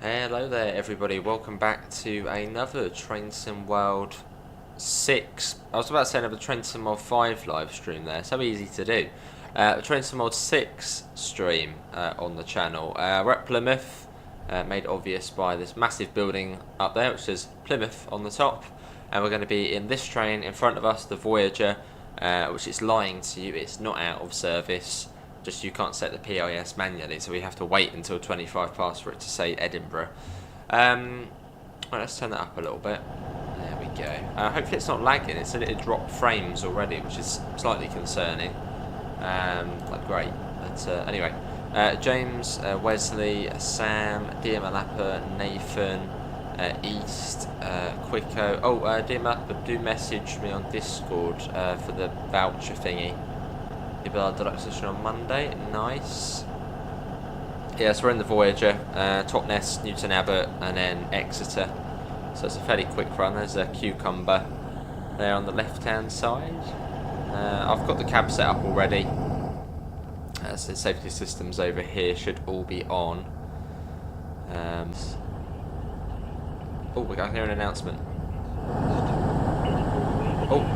Hello there everybody, welcome back to another Train Sim World 6, I was about to say another Train Sim World 5 live stream there, so easy to do. Train Sim World 6 stream on the channel. We're at Plymouth, made obvious by this massive building up there which says Plymouth on the top. And we're going to be in this train in front of us, the Voyager, which is lying to you, it's not out of service. Just you can't set the PIS manually, so we have to wait until 25 past for it to say Edinburgh. Well, let's turn that up a little bit. There we go. Hopefully it's not lagging. It's said it dropped frames already, which is slightly concerning. Like great. But anyway, James, Wesley, Sam, Dear Malappa, Nathan, East, Quicko. Oh, Dear Malappa, do message me on Discord for the voucher thingy. Our deluxe edition on Monday, nice. Yeah, so we're in the Voyager, Totnes, Newton Abbot, and then Exeter. So it's a fairly quick run. There's a cucumber there on the left-hand side. I've got the cab set up already. So the safety systems over here should all be on. Oh, we got here an announcement. Oh.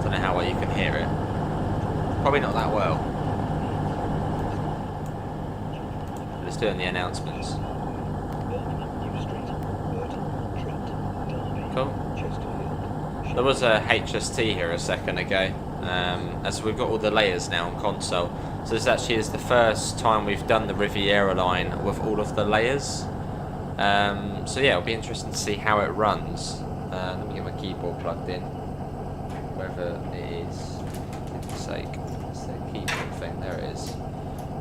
Don't know how well you can hear it. Probably not that well. But it's doing the announcements. Cool. There was a HST here a second ago. As we've got all the layers now on console. So this actually is the first time we've done the Riviera line with all of the layers. So yeah, it'll be interesting to see how it runs. Let me get my keyboard plugged in. Wherever it is, for goodness sake, it's the keyboard thing, there it is.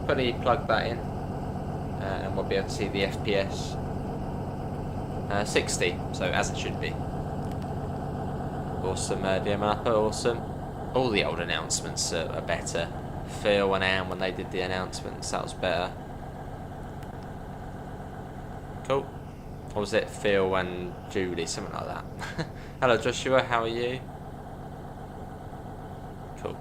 Quickly plug that in, and we'll be able to see the FPS. 60, so as it should be. Awesome, dear Mapper, awesome. All the old announcements are better. Phil and Anne, when they did the announcements, that was better. Cool. Or was it Phil and Julie, something like that? Hello Joshua, how are you? Cool.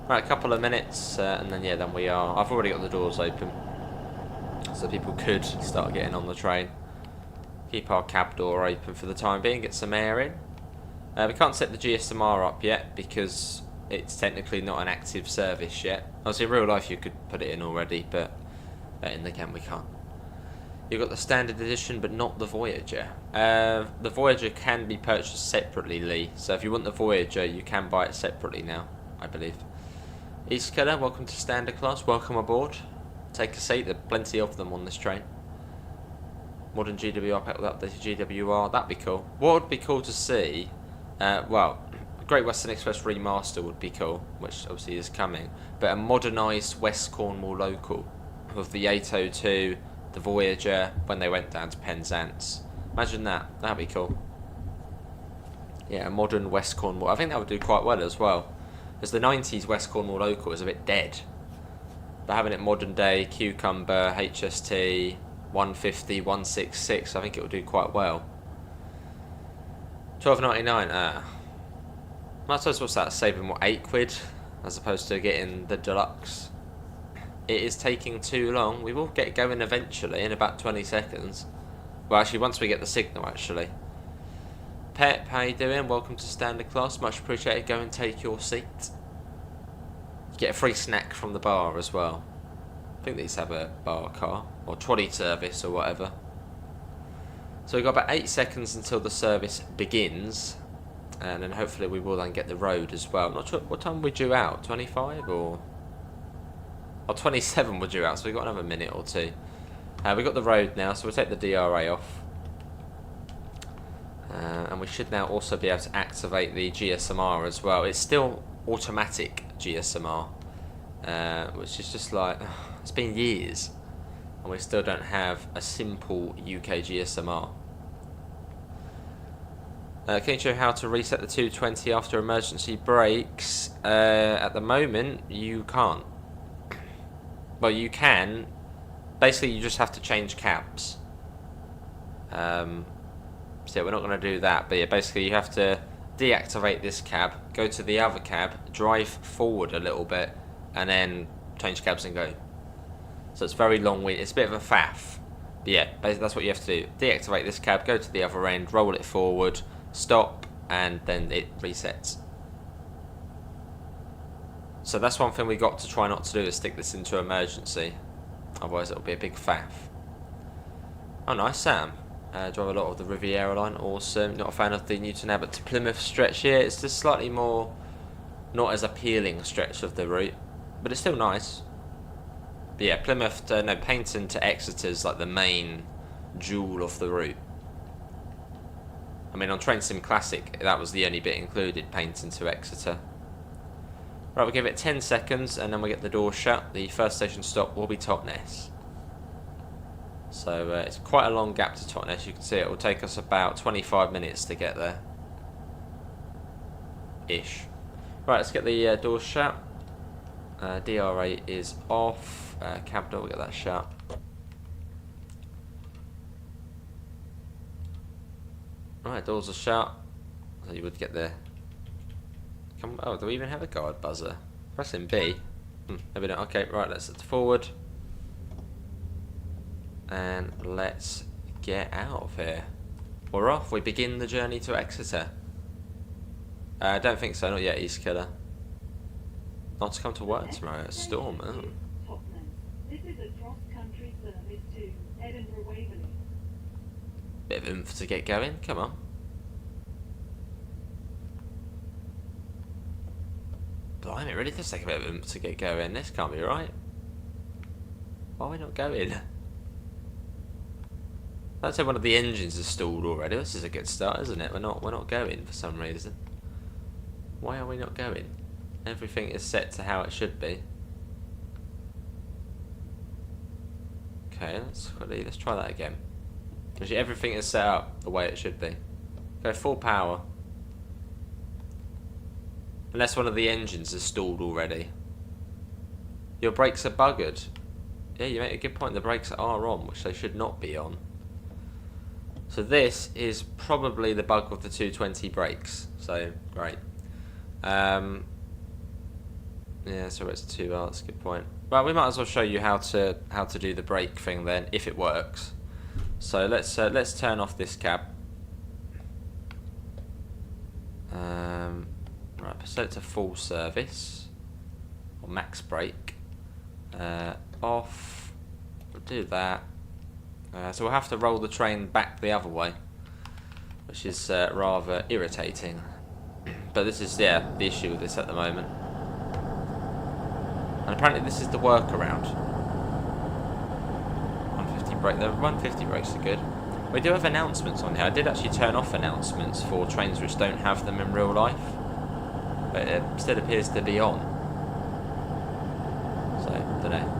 Right, a couple of minutes, and then yeah, then we are. I've already got the doors open, so people could start getting on the train. Keep our cab door open for the time being, get some air in. We can't set the GSMR up yet because it's technically not an active service yet. Obviously, in real life you could put it in already, but in the game we can't. You've got the standard edition, but not the Voyager. The Voyager can be purchased separately, Lee. So if you want the Voyager, you can buy it separately now, I believe. East Keller, welcome to standard class. Welcome aboard. Take a seat. There are plenty of them on this train. Modern GWR pack with updated GWR. That'd be cool. What would be cool to see? Well, Great Western Express Remaster would be cool, which obviously is coming. But a modernised West Cornwall local with the 802. The Voyager when they went down to Penzance. Imagine that. That'd be cool. Yeah, a modern West Cornwall. I think that would do quite well as well. Because the 90s West Cornwall local is a bit dead. But having it modern day, Cucumber, HST, 150, 166, I think it would do quite well. £12.99. Might as well, what's that? Saving what, £8 as opposed to getting the deluxe. It is taking too long. We will get going eventually in about 20 seconds. Well, actually, once we get the signal, actually. Pep, how you doing? Welcome to standard class. Much appreciated. Go and take your seat. You get a free snack from the bar as well. I think these have a bar car or trolley service or whatever. So we've got about 8 seconds until the service begins. And then hopefully we will then get the road as well. Not sure what time we due out. 25 or... Oh, 27 we're due out, so we've got another minute or two. We've got the road now, so we'll take the DRA off. And we should now also be able to activate the GSMR as well. It's still automatic GSMR, which is just like, it's been years, and we still don't have a simple UK GSMR. Can you show how to reset the 220 after emergency brakes? At the moment, you can't. Well, you can. Basically, you just have to change cabs. So yeah, we're not going to do that. But yeah, basically, you have to deactivate this cab, go to the other cab, drive forward a little bit, and then change cabs and go. So it's very long-winded. It's a bit of a faff. But yeah, basically that's what you have to do. Deactivate this cab, go to the other end, roll it forward, stop, and then it resets. So that's one thing we got to try not to do, is stick this into emergency. Otherwise it'll be a big faff. Oh nice, Sam. Drive a lot of the Riviera line, awesome. Not a fan of the Newton Abbot to Plymouth stretch here. It's just slightly more, not as appealing stretch of the route, but it's still nice. But yeah, Plymouth, no, Paignton to Exeter is like the main jewel of the route. I mean, on Train Sim Classic, that was the only bit included, Paignton to Exeter. Right, we'll give it 10 seconds and then we'll get the door shut. The first station stop will be Totnes. So it's quite a long gap to Totnes. You can see it will take us about 25 minutes to get there. Ish. Right, let's get the doors shut. DRA is off. Cab door, we'll get that shut. Right, doors are shut. So you would get the... Oh, do we even have a guard buzzer? Pressing B. Maybe not. Okay, right, let's set forward. And let's get out of here. We're off. We begin the journey to Exeter. I don't think so. Not yet, East Killer. Not to come to work tomorrow. A storm. Oh. This is a cross-country service to Edinburgh Waverley. Bit of oomph to get going. Come on. Blimey, it really does take a bit of oomph to get going. This can't be right. Why are we not going? I'd say one of the engines is stalled already. This is a good start, isn't it? We're not going for some reason. Why are we not going? Everything is set to how it should be. Okay, let's try that again. Actually, everything is set up the way it should be. Go full power. Unless one of the engines is stalled already. Your brakes are buggered. Yeah, you make a good point. The brakes are on, which they should not be on. So this is probably the bug of the 220 brakes. So great. Yeah, so it's 2R. That's a good point. Well, we might as well show you how to do the brake thing then, if it works. So let's turn off this cab. Right, set it to full service or max brake. Off. We'll do that. So we'll have to roll the train back the other way, which is rather irritating. But this is, yeah, the issue with this at the moment. And apparently this is the workaround. 150 brake. The 150 brakes are good. We do have announcements on here. I did actually turn off announcements for trains which don't have them in real life, but it still appears to be on. So, don't know.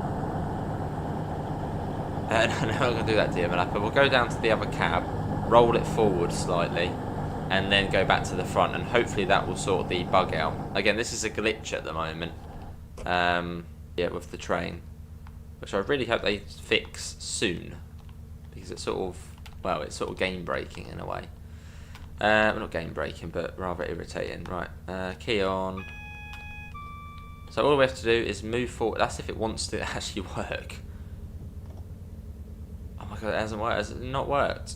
No, I'm not going to do that, dear Malappa. We'll go down to the other cab, roll it forward slightly, and then go back to the front, and hopefully that will sort the bug out. Again, this is a glitch at the moment. Yeah, with the train, which I really hope they fix soon, because it's sort of, well, it's sort of game breaking in a way. Well, not game breaking, but rather irritating. Right, key on. So all we have to do is move forward. That's if it wants to actually work. Oh my god, it hasn't worked. Has it not worked?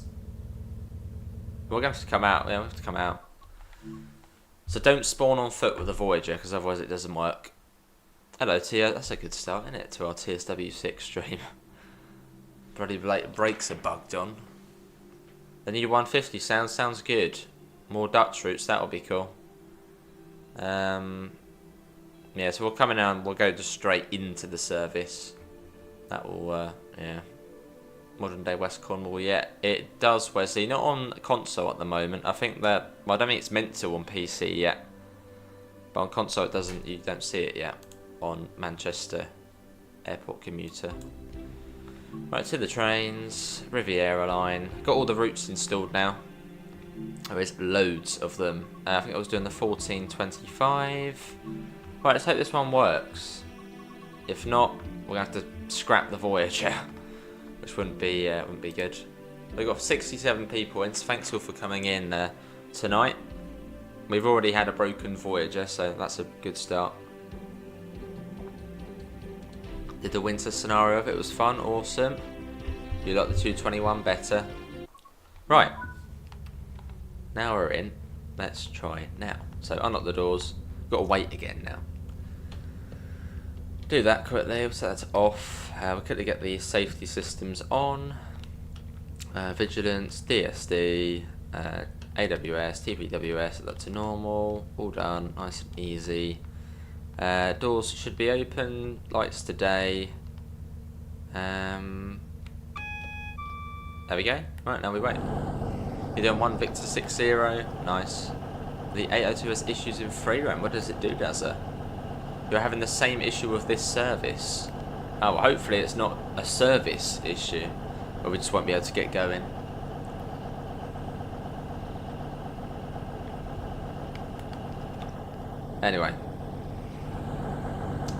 We're going to have to come out. Yeah, we have to come out. So don't spawn on foot with the Voyager, because otherwise it doesn't work. Hello, Tia. That's a good start, isn't it, to our TSW6 stream? Bloody brakes are bugged on. The new 150 sounds good. More Dutch routes, that'll be cool. Yeah, so we'll come in and we'll go just straight into the service. That will, yeah. Modern day West Cornwall, yeah. It does, Wesley. Not on console at the moment. I think that, well, I don't think it's meant to on PC yet. But on console it doesn't, you don't see it yet. On Manchester Airport Commuter. Right, to the trains, Riviera line. Got all the routes installed now. There is loads of them. I think I was doing the 1425. Right, let's hope this one works. If not, we're gonna have to scrap the Voyager, which wouldn't be good. We've got 67 people in, so thanks all for coming in tonight. We've already had a broken Voyager, so that's a good start. Did the winter scenario of it, was fun, awesome. You like the 221 better. Right. Now we're in. Let's try now. So unlock the doors. Got to wait again now. Do that quickly, so that's off. We quickly get the safety systems on. Vigilance, DSD, AWS, TPWS, set that to normal. All done, nice and easy. Doors should be open, lights today. There we go. Right, now we wait. You're doing 1 Victor 60, nice. The 802 has issues in free roam. What does it do, Dazza? You're having the same issue with this service. Oh, well, hopefully it's not a service issue, or we just won't be able to get going. Anyway.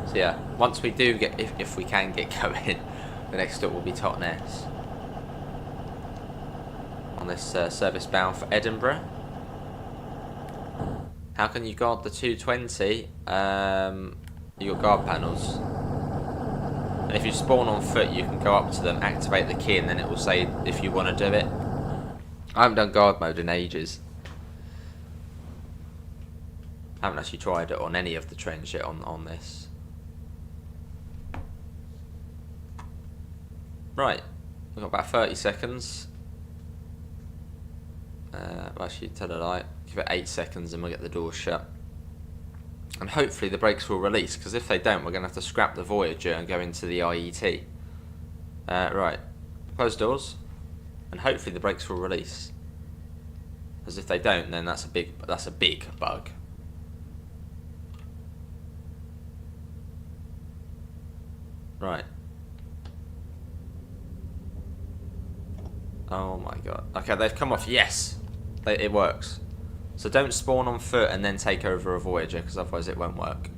So yeah, once we do get, if we can get going, the next stop will be Totnes. On this service bound for Edinburgh. How can you guard the 220? You got guard panels. And if you spawn on foot, you can go up to them, activate the key, and then it will say if you want to do it. I haven't done guard mode in ages. I haven't actually tried it on any of the trains yet on this. Right, we've got about 30 seconds. Actually, tell a lie. Give it 8 seconds and we'll get the doors shut. And hopefully the brakes will release, because if they don't, we're going to have to scrap the Voyager and go into the IET. Right, close doors, and hopefully the brakes will release. Because if they don't, then that's a big bug. Right. Oh my god. Okay, they've come off. Yes, it works. So don't spawn on foot and then take over a Voyager, because otherwise it won't work.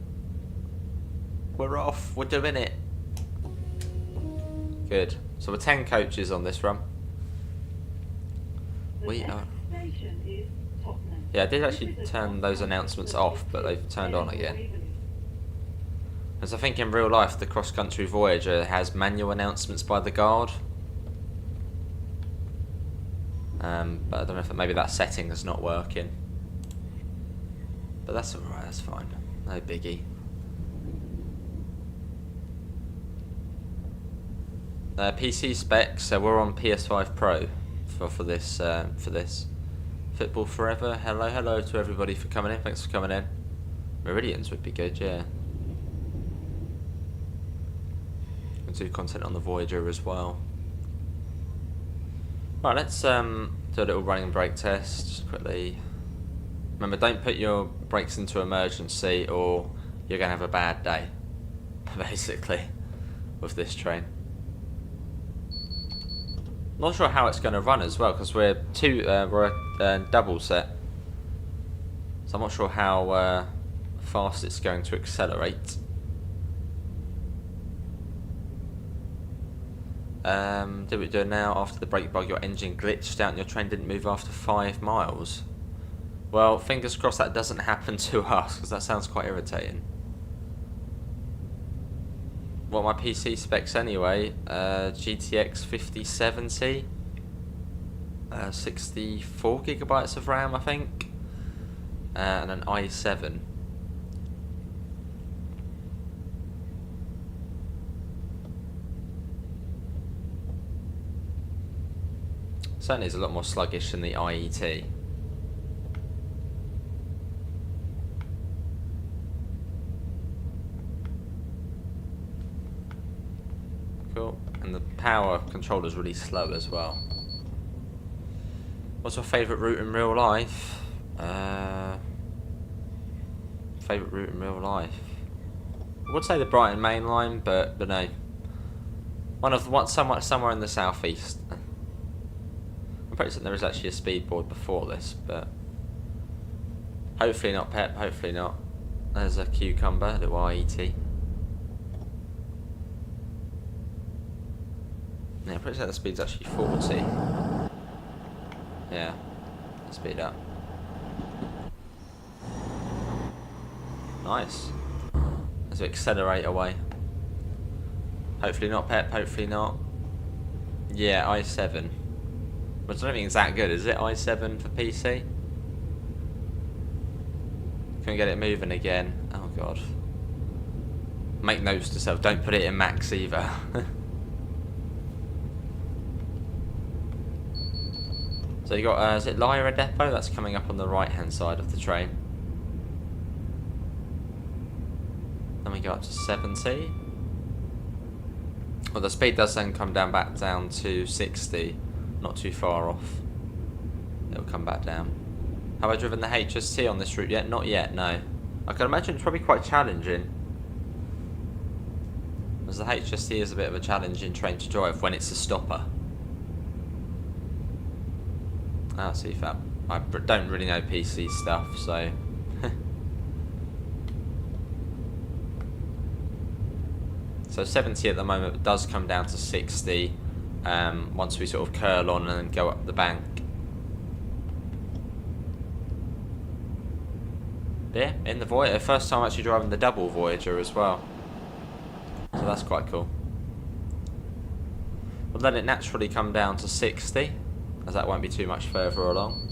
We're off. We're doing it. Good. So we're 10 coaches on this run. We are. Yeah, I did actually turn those announcements off, but they've turned on again. Because I think in real life the cross-country Voyager has manual announcements by the guard. But I don't know if maybe that setting is not working. But that's alright, that's fine. No biggie. PC specs, so we're on PS5 Pro for this. Football Forever, hello to everybody for coming in, thanks for coming in. Meridians would be good, yeah. And do content on the Voyager as well. Right, let's do a little running brake test, just quickly. Remember, don't put your brakes into emergency or you're going to have a bad day, basically, with this train. Not sure how it's going to run as well, because we're a double set. So I'm not sure how fast it's going to accelerate. Did we do it now? After the brake bug, your engine glitched out and your train didn't move after 5 miles. Well, fingers crossed that doesn't happen to us, because that sounds quite irritating. What my PC specs anyway? GTX 5070, 64 gigabytes of RAM, I think, and an i7. Certainly is a lot more sluggish than the IET. Cool. And the power controller is really slow as well. What's your favourite route in real life? Favourite route in real life? I would say the Brighton Mainline, but no. Somewhere in the southeast. I'm pretty certain there is actually a speedboard before this, but hopefully not, Pep. Hopefully not. There's a cucumber, little IET. Yeah, I'm pretty sure the speed's actually 40. Yeah, speed up. Nice. As we accelerate away. Hopefully not, Pep. Hopefully not. Yeah, i7. Which I don't think it's that good, is it? i7 for PC? Can we get it moving again? Oh god. Make notes to self. Don't put it in max either. So you got, is it Lyra Depot? That's coming up on the right hand side of the train. Then we go up to 70. Well, the speed does then come down back down to 60. Not too far off. It'll come back down. Have I driven the HST on this route yet? Not yet, no. I can imagine it's probably quite challenging. As the HST is a bit of a challenging train to drive when it's a stopper. I'll see if I don't really know PC stuff, so... So 70 at the moment does come down to 60 once we sort of curl on and then go up the bank. Yeah, in the Voyager. First time actually driving the double Voyager as well. So that's quite cool. We'll let it naturally come down to 60, as that won't be too much further along.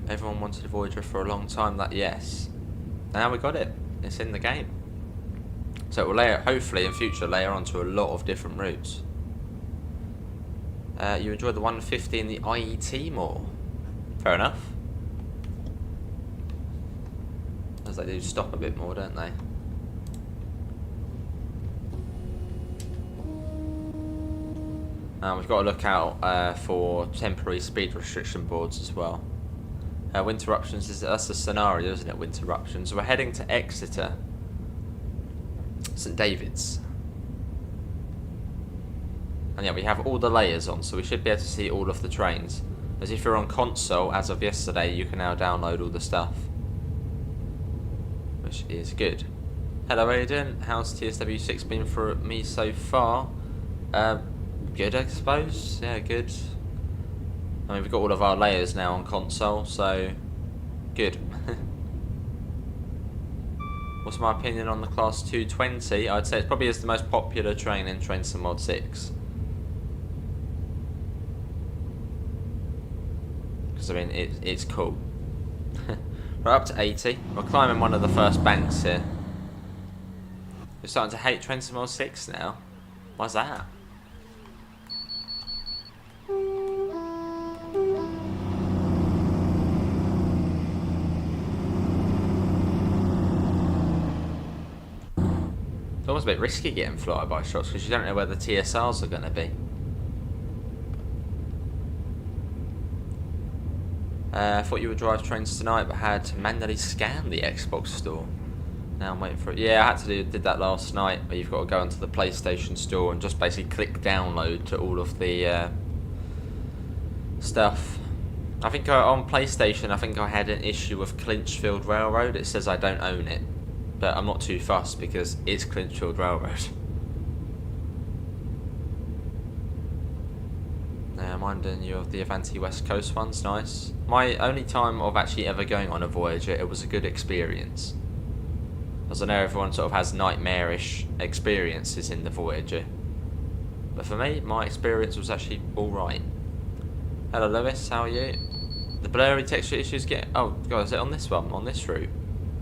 Everyone wanted a Voyager for a long time. That yes. Now we got it. It's in the game. So it will layer, hopefully in future, layer onto a lot of different routes. You enjoyed the 150 and the IET more. Fair enough. As they do stop a bit more, don't they? We've got to look out for temporary speed restriction boards as well. Wind interruptions, that's the scenario, isn't it? Wind interruptions. We're heading to Exeter. St David's. And yeah, we have all the layers on, so we should be able to see all of the trains. As if you're on console, as of yesterday, you can now download all the stuff. Which is good. Hello Aidan, how's TSW6 been for me so far? Good, I suppose. Yeah, good. I mean, we've got all of our layers now on console, so good. What's my opinion on the Class 220? I'd say it probably is the most popular train in Train Sim Mod 6. Because, I mean, it's cool. We're up to 80. We're climbing one of the first banks here. You're starting to hate Train Sim Mod 6 now? Why's that? It's almost a bit risky getting flyby shots because you don't know where the TSRs are going to be. I thought you would drive trains tonight but had to manually scan the Xbox store. Now I'm waiting for it. Yeah, I had to did that last night, where you've got to go into the PlayStation store and just basically click download to all of the stuff. I think on PlayStation, I think I had an issue with Clinchfield Railroad. It says I don't own it. But I'm not too fussed because it's Clinchfield Railroad. I'm minding you of the Avanti West Coast ones, nice. My only time of actually ever going on a Voyager, it was a good experience. As I know everyone sort of has nightmarish experiences in the Voyager. But for me, my experience was actually alright. Hello Lewis, how are you? The blurry texture issues get... Oh god, is it on this one? On this route?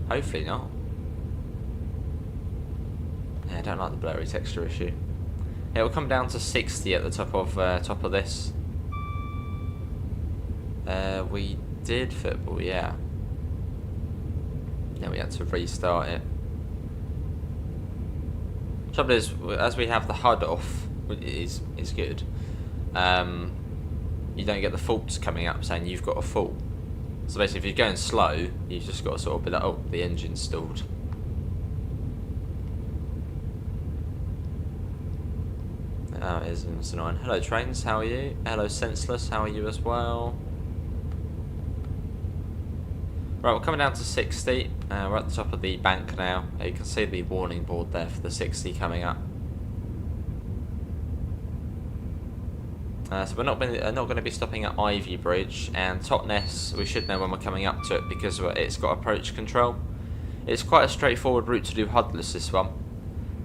Hopefully not. Yeah, I don't like the blurry texture issue. It will come down to 60 at the top of this. We did football, yeah. Yeah, we had to restart it. Trouble is, as we have the HUD off, is good. You don't get the faults coming up saying you've got a fault. So basically, if you're going slow, you've just got to sort of be like, oh, the engine's stalled. Oh, it is, it's annoying. Hello trains, how are you? Hello Senseless, how are you as well? Right, we're coming down to 60. We're at the top of the bank now. You can see the warning board there for the 60 coming up. So we're not going to be stopping at Ivy Bridge, and Totnes we should know when we're coming up to it because it's got approach control. It's quite a straightforward route to do Hudless, this one,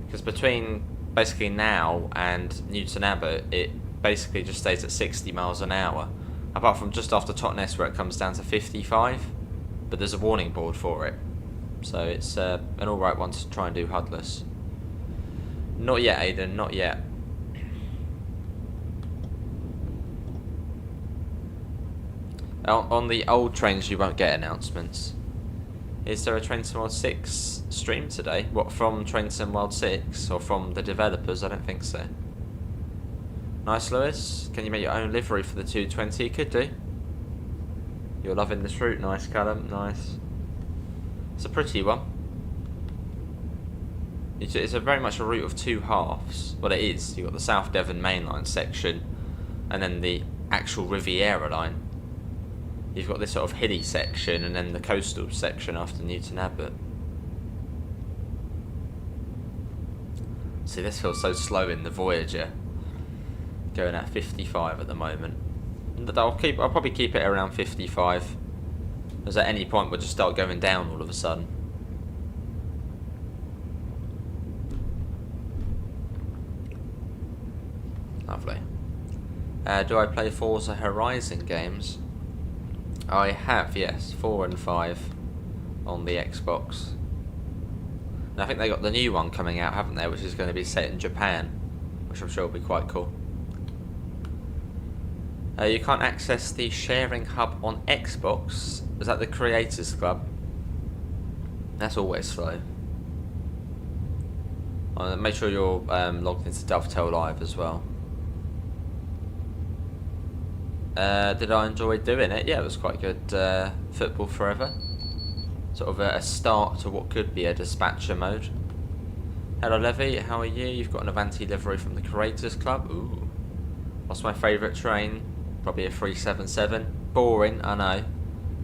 because between basically now and Newton Abbot it basically just stays at 60 miles an hour, apart from just after Totnes where it comes down to 55, but there's a warning board for it, so it's an alright one to try and do Hudless. Not yet, Aidan, not yet. On the old trains you won't get announcements. Is there a Train Sim World 6 stream today? What, from Train Sim World 6? Or from the developers? I don't think so. Nice, Lewis. Can you make your own livery for the 220? You could do. You're loving this route. Nice, Callum. Nice. It's a pretty one. It's a very much a route of two halves. Well, it is. You've got the South Devon Mainline section and then the actual Riviera line. You've got this sort of hilly section and then the coastal section after Newton Abbot. See, this feels so slow in the Voyager. Going at 55 at the moment. I'll probably keep it around 55. As at any point we'll just start going down all of a sudden. Lovely. Do I play Forza Horizon games? I have, yes, 4 and 5 on the Xbox. And I think they got the new one coming out, haven't they, which is going to be set in Japan, which I'm sure will be quite cool. You can't access the sharing hub on Xbox. Is that the Creators Club? That's always slow. Make sure you're logged into Dovetail Live as well. Did I enjoy doing it? Yeah, it was quite good. Football Forever. Sort of a start to what could be a dispatcher mode. Hello Levy, how are you? You've got an Avanti livery from the Creators Club. Ooh. What's my favourite train? Probably a 377. Boring, I know.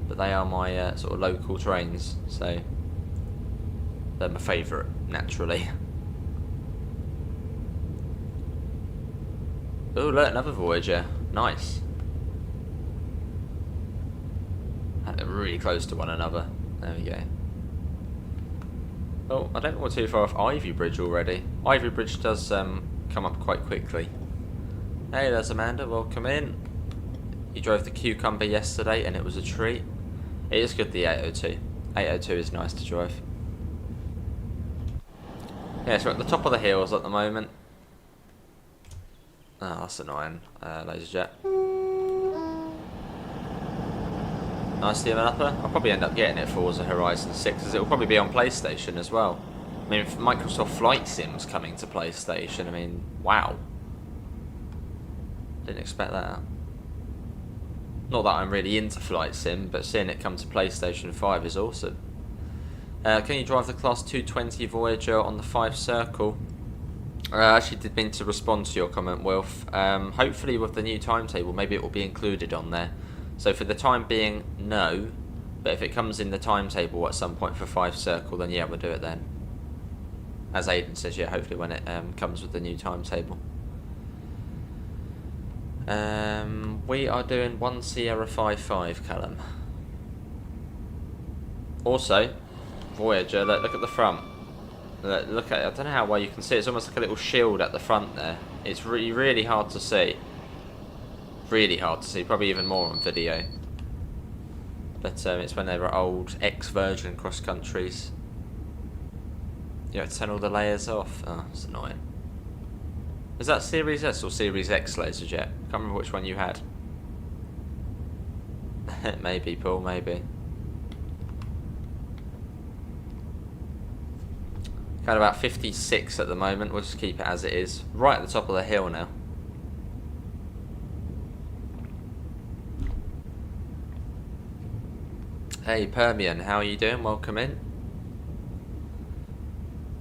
But they are my sort of local trains, so they're my favourite, naturally. Ooh, look, another Voyager. Nice. They're really close to one another. There we go. Oh, I don't think we're too far off Ivy Bridge already. Ivy Bridge does come up quite quickly. Hey, there's Amanda. Welcome in. You drove the Cucumber yesterday and it was a treat. It is good, the 802. 802 is nice to drive. Yeah, so we're at the top of the hills at the moment. Oh, that's annoying. Laser jet. Nice to an upper. I'll probably end up getting it for Forza Horizon 6 as it will probably be on PlayStation as well. I mean, if Microsoft Flight Sim's coming to PlayStation, I mean, wow. Didn't expect that. Not that I'm really into Flight Sim, but seeing it come to PlayStation 5 is awesome. Can you drive the Class 220 Voyager on the 5 Circle? I actually did mean to respond to your comment, Wilf. Hopefully with the new timetable, maybe it will be included on there. So for the time being, no. But if it comes in the timetable at some point for 5 Circle, then yeah, we'll do it then. As Aiden says, yeah, hopefully when it comes with the new timetable. We are doing 1 Sierra 5-5, Callum. Also, Voyager, look at the front. Look at it. I don't know how well you can see it. It's almost like a little shield at the front there. It's really hard to see. Really hard to see, probably even more on video. But it's when they were old ex-Virgin cross countries. You have to turn all the layers off. Oh, it's annoying. Is that Series S or Series X laser jet? I can't remember which one you had. Maybe, Paul, maybe. Got about 56 at the moment. We'll just keep it as it is. Right at the top of the hill now. Hey Permian, how are you doing? Welcome in.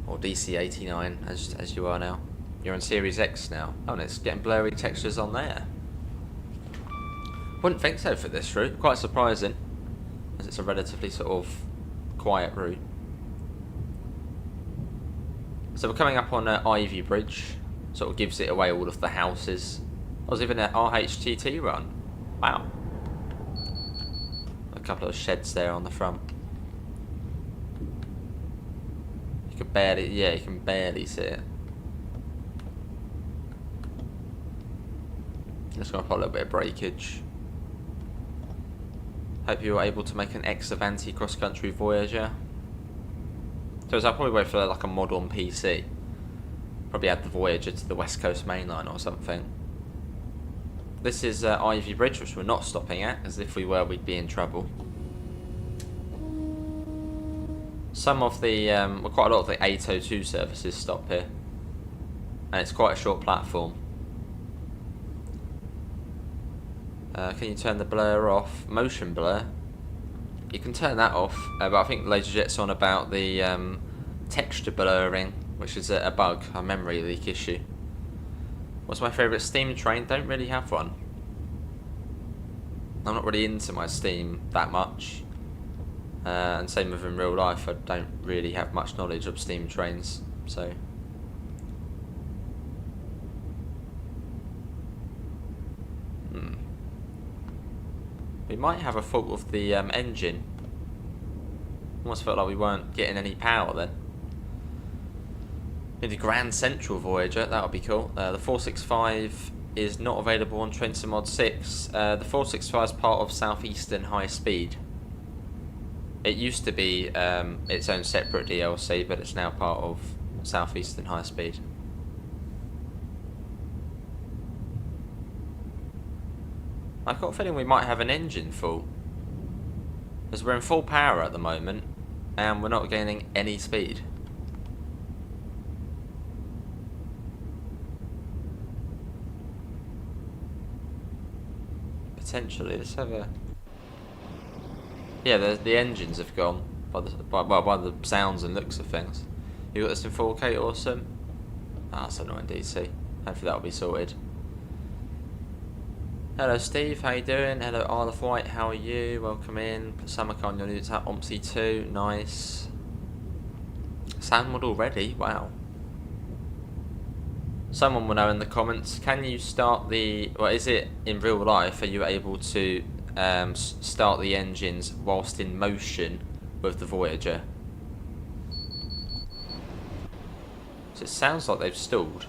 Or DC89 as you are now. You're on Series X now. Oh, and it's getting blurry textures on there. Wouldn't think so for this route. Quite surprising, as it's a relatively sort of quiet route. So we're coming up on Ivy Bridge. Sort of gives it away all of the houses. I was even at RHTT run. Wow. A couple of sheds there on the front. You can barely, yeah, you can barely see it. Just gonna put a little bit of breakage. Hope you were able to make an Exeter cross-country Voyager. So I'll probably wait for like a mod on PC. Probably add the Voyager to the West Coast Mainline or something. This is Ivy Bridge, which we're not stopping at, as if we were, we'd be in trouble. Some of the, well, quite a lot of the 802 services stop here, and it's quite a short platform. Can you turn the blur off? Motion blur. You can turn that off, but I think LaserJet's on about the texture blurring, which is a bug, a memory leak issue. What's my favourite Steam train? Don't really have one. I'm not really into my Steam that much. And same with in real life, I don't really have much knowledge of Steam trains, so... We might have a fault with the engine. Almost felt like we weren't getting any power then. Maybe Grand Central Voyager, that would be cool. The 465 is not available on Train Sim Mod 6. The 465 is part of Southeastern High Speed. It used to be its own separate DLC, but it's now part of Southeastern High Speed. I've got a feeling we might have an engine fault, as we're in full power at the moment and we're not gaining any speed. Potentially, let's have a... Yeah, the engines have gone by the sounds and looks of things. You got this in 4K, awesome. Ah, that's annoying, DC. Hopefully that'll be sorted. Hello Steve, how you doing? Hello Isle of Wight, how are you? Welcome in. Samarkand, you're new to that. OMSI2, nice. Sound mod already? Wow. Someone will know in the comments, can you start the... Well, is it in real life, are you able to start the engines whilst in motion with the Voyager? So it sounds like they've stalled,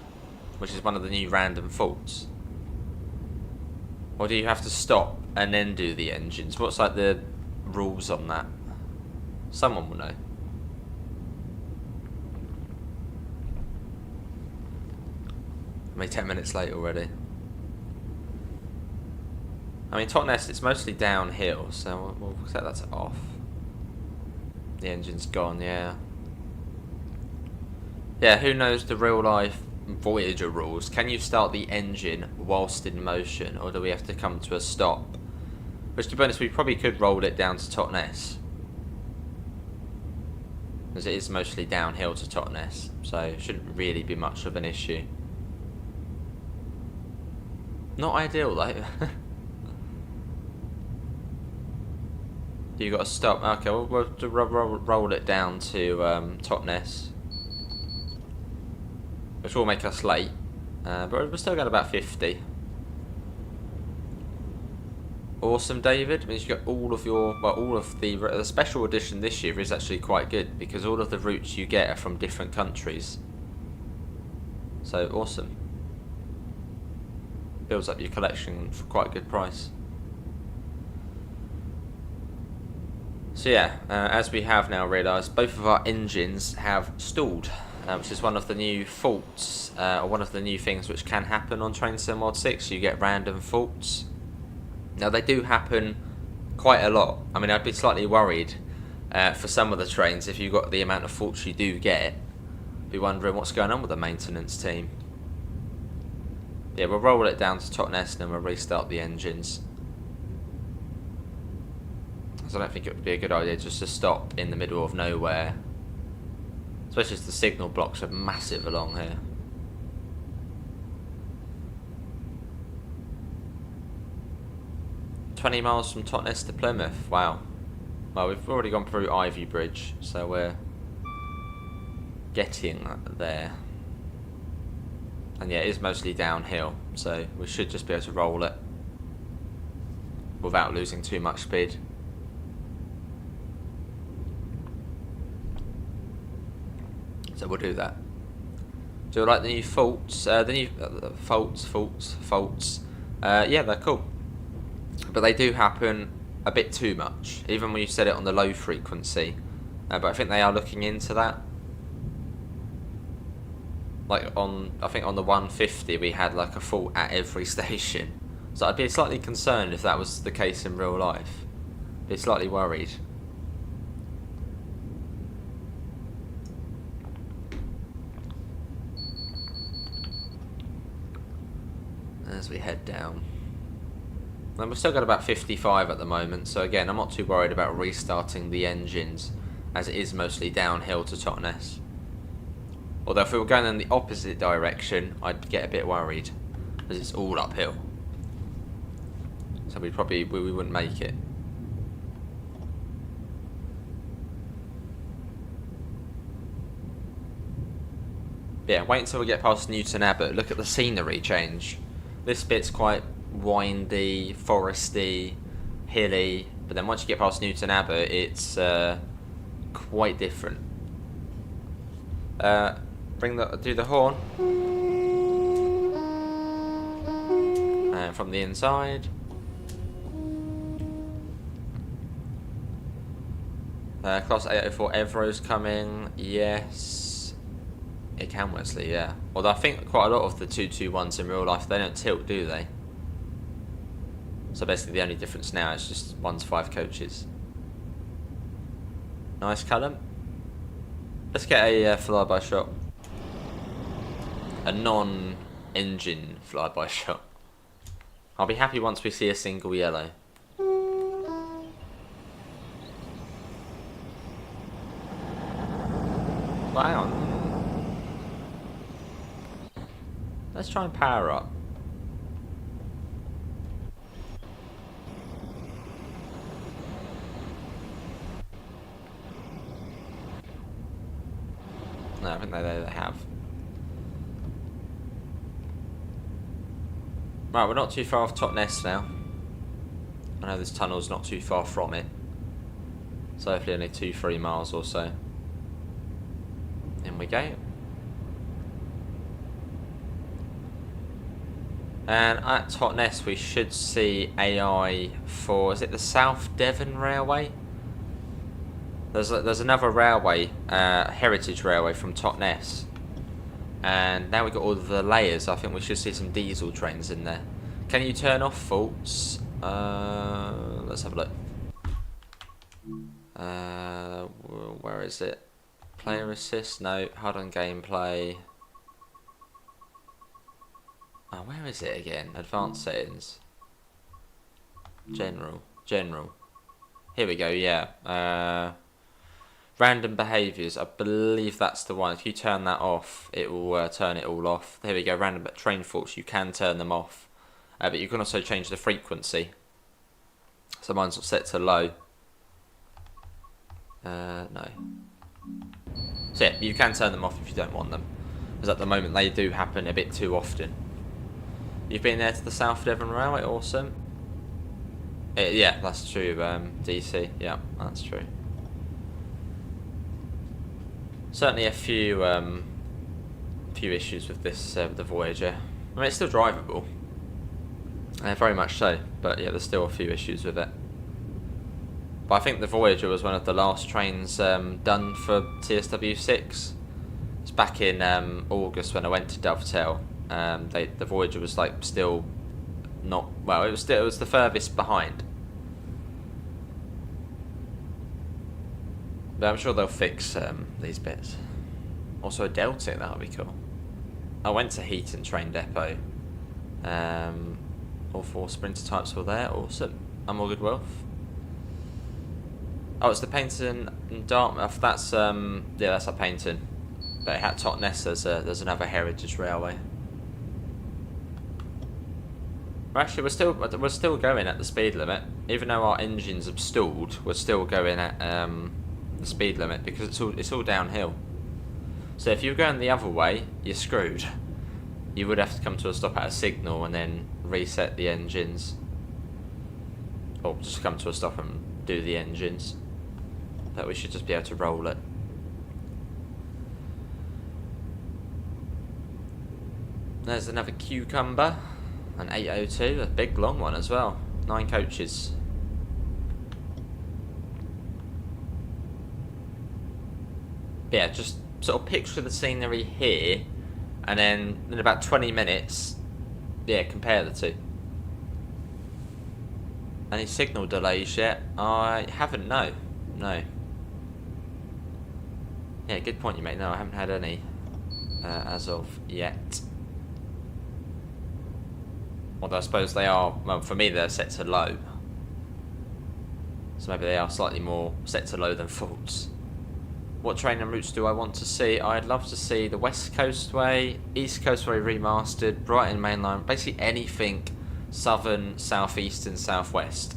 which is one of the new random faults. Or do you have to stop and then do the engines? What's like the rules on that? Someone will know. I mean, 10 minutes late already. I mean, Totnes, it's mostly downhill, so we'll set that to off. The engine's gone, yeah. Yeah, who knows the real life Voyager rules? Can you start the engine whilst in motion, or do we have to come to a stop? Which, to be honest, we probably could roll it down to Totnes, as it is mostly downhill to Totnes, so it shouldn't really be much of an issue. Not ideal though. You got to stop. Okay, we'll roll it down to Totnes, which will make us late, but we're still got about 50. Awesome, David. Means you got all of your, well, all of the special edition this year is actually quite good because all of the routes you get are from different countries. So awesome. Builds up your collection for quite a good price. So yeah, as we have now realised, both of our engines have stalled. Which is one of the new faults, or one of the new things which can happen on Train Sim Mod 6. You get random faults. Now they do happen quite a lot. I mean, I'd be slightly worried for some of the trains if you got the amount of faults you do get. Be wondering what's going on with the maintenance team. Yeah, we'll roll it down to Totnes and then we'll restart the engines. So I don't think it would be a good idea just to stop in the middle of nowhere. Especially as the signal blocks are massive along here. "20 miles from Totnes to Plymouth." Wow. Well, we've already gone through Ivy Bridge, so we're getting there. And yeah, it is mostly downhill, so we should just be able to roll it without losing too much speed. So we'll do that. Do you like the new faults? Faults. Yeah, they're cool. But they do happen a bit too much, even when you set it on the low frequency. But I think they are looking into that. Like I think on the 150 we had like a fault at every station. So I'd be slightly concerned if that was the case in real life. Be slightly worried. As we head down. And we've still got about 55 at the moment, so again, I'm not too worried about restarting the engines, as it is mostly downhill to Totnes. Although if we were going in the opposite direction, I'd get a bit worried, because it's all uphill. So we wouldn't make it. But yeah, wait until we get past Newton Abbot. Look at the scenery change. This bit's quite windy, foresty, hilly, but then once you get past Newton Abbot, it's quite different. Do the horn. And from the inside. Class 804 Evro's coming. Yes. It can Wesley, yeah. Although I think quite a lot of the 221s in real life, they don't tilt, do they? So basically the only difference now is just 1 to 5 coaches. Nice, Callum. Let's get a flyby shot. A non-engine flyby shot. I'll be happy once we see a single yellow. Well, hang on. Let's try and power up. No, I think they have. Right, we're not too far off Totnes now. I know this tunnel's not too far from it. So hopefully only 2-3 miles or so. In we go. And at Totnes we should see AI for, is it the South Devon Railway? There's another railway, heritage railway from Totnes. And now we've got all of the layers, I think we should see some diesel trains in there. Can you turn off faults? Let's have a look. Where is it? Player assist? No. Hard on gameplay. Oh, where is it again? Advanced settings. General. Here we go, yeah. Random behaviours. I believe that's the one. If you turn that off, it will turn it all off. There we go. Random train faults. You can turn them off. But you can also change the frequency. So mine's set to low. No. So yeah, you can turn them off if you don't want them. Because at the moment they do happen a bit too often. You've been there to the South Devon Railway, awesome. Yeah, that's true, DC, yeah, that's true. Certainly a few issues with this, the Voyager. I mean, it's still drivable. Very much so, but yeah, there's still a few issues with it. But I think the Voyager was one of the last trains done for TSW6. It's back in August when I went to Dovetail. The Voyager was like still not, well, it was the furthest behind. But I'm sure they'll fix these bits. Also a Delta, that would be cool. I went to Heaton train depot. All 4 Sprinter types were there, awesome. I'm all good wealth. Oh, it's the Paynton and Dartmouth. That's yeah, that's at Paynton. But at Totnes, there's another heritage railway. Actually, we're still going at the speed limit, even though our engines have stalled. We're still going at the speed limit because it's all downhill. So if you're going the other way, you're screwed. you would have to come to a stop at a signal and then reset the engines. Or just come to a stop and do the engines. But we should just be able to roll it. There's another cucumber. An 802, a big long one as well. 9 coaches. Yeah, just sort of picture the scenery here, and then in about 20 minutes, yeah, compare the two. Any signal delays yet? I haven't, no. Yeah, good point you make. No, I haven't had any as of yet. Although I suppose they are, well, for me they're set to low. So maybe they are slightly more set to low than false. What train and routes do I want to see? I'd love to see the West Coast Way, East Coast Way remastered, Brighton Mainline, basically anything southern, southeast and southwest.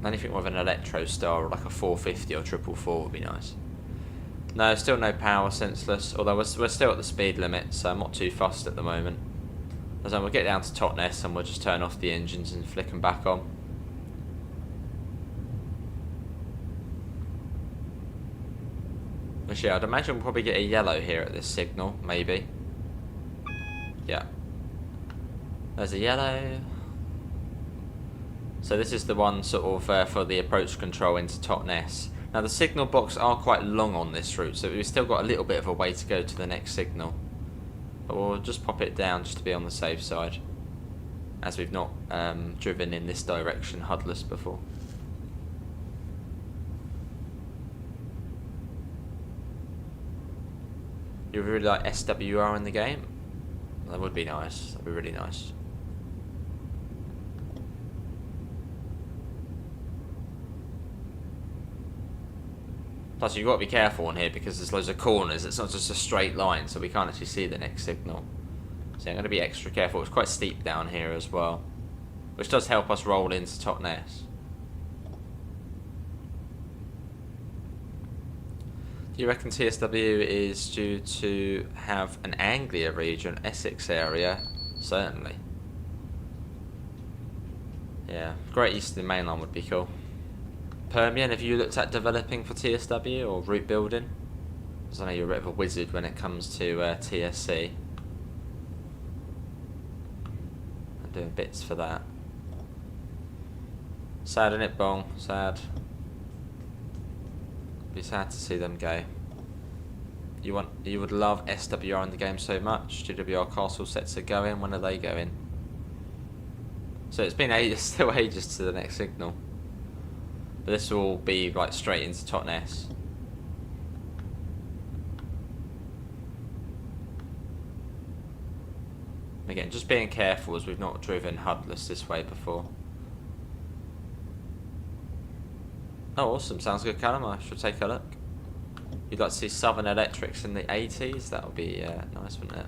Anything with an electro star, like a 450 or 444 would be nice. No, still no power, senseless, although we're still at the speed limit, so I'm not too fussed at the moment. As we'll get down to Totnes and we'll just turn off the engines and flick them back on. Which, yeah, I'd imagine we'll probably get a yellow here at this signal, maybe. Yeah. There's a yellow. So this is the one sort of for the approach control into Totnes. Now the signal box are quite long on this route, so we've still got a little bit of a way to go to the next signal. But we'll just pop it down just to be on the safe side, as we've not driven in this direction HUDless before. You really like SWR in the game? That would be nice. That'd be really nice. Plus, you've got to be careful on here because there's loads of corners. It's not just a straight line, so we can't actually see the next signal. So I'm going to be extra careful. It's quite steep down here as well, which does help us roll into Totnes. Do you reckon TSW is due to have an Anglia region, Essex area? Certainly. Yeah, Great Eastern Mainline would be cool. Permian, have you looked at developing for TSW or route building? Because I know you're a bit of a wizard when it comes to TSC. I'm doing bits for that. Sad, innit, Bong? Sad. Be sad to see them go. You would love SWR in the game so much. GWR Castle sets are going. When are they going? So it's been ages, still ages to the next signal. But this will be like straight into Totnes. Again, just being careful as we've not driven HUDless this way before. Oh, awesome. Sounds good, Callum. I should take a look. You'd like to see Southern Electrics in the 80s? That would be nice, wouldn't it?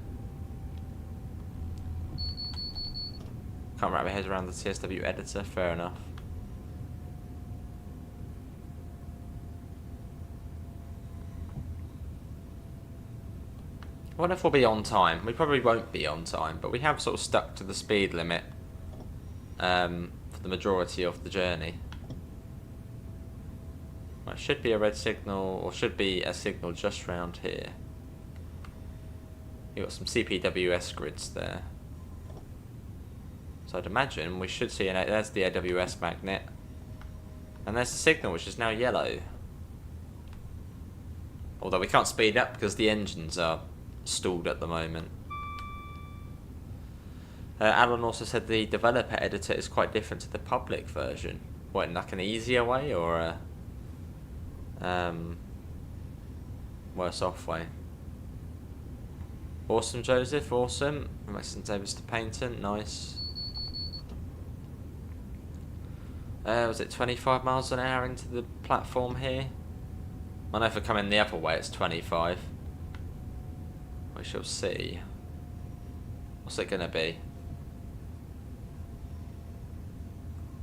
Can't wrap my head around the TSW editor. Fair enough. I wonder if we'll be on time. We probably won't be on time, but we have sort of stuck to the speed limit for the majority of the journey. Well, it should be a red signal, or should be a signal just round here. You've got some CPWS grids there. So I'd imagine we should see, there's the AWS magnet. And there's the signal, which is now yellow. Although we can't speed up because the engines are stalled at the moment. Alan also said the developer editor is quite different to the public version. What, in like an easier way or a worse off way? Awesome, Joseph, awesome. Maxton Davis to Paynton, nice. Was it 25 miles an hour into the platform here? I know if we're coming the other way it's 25. We shall see. What's it going to be?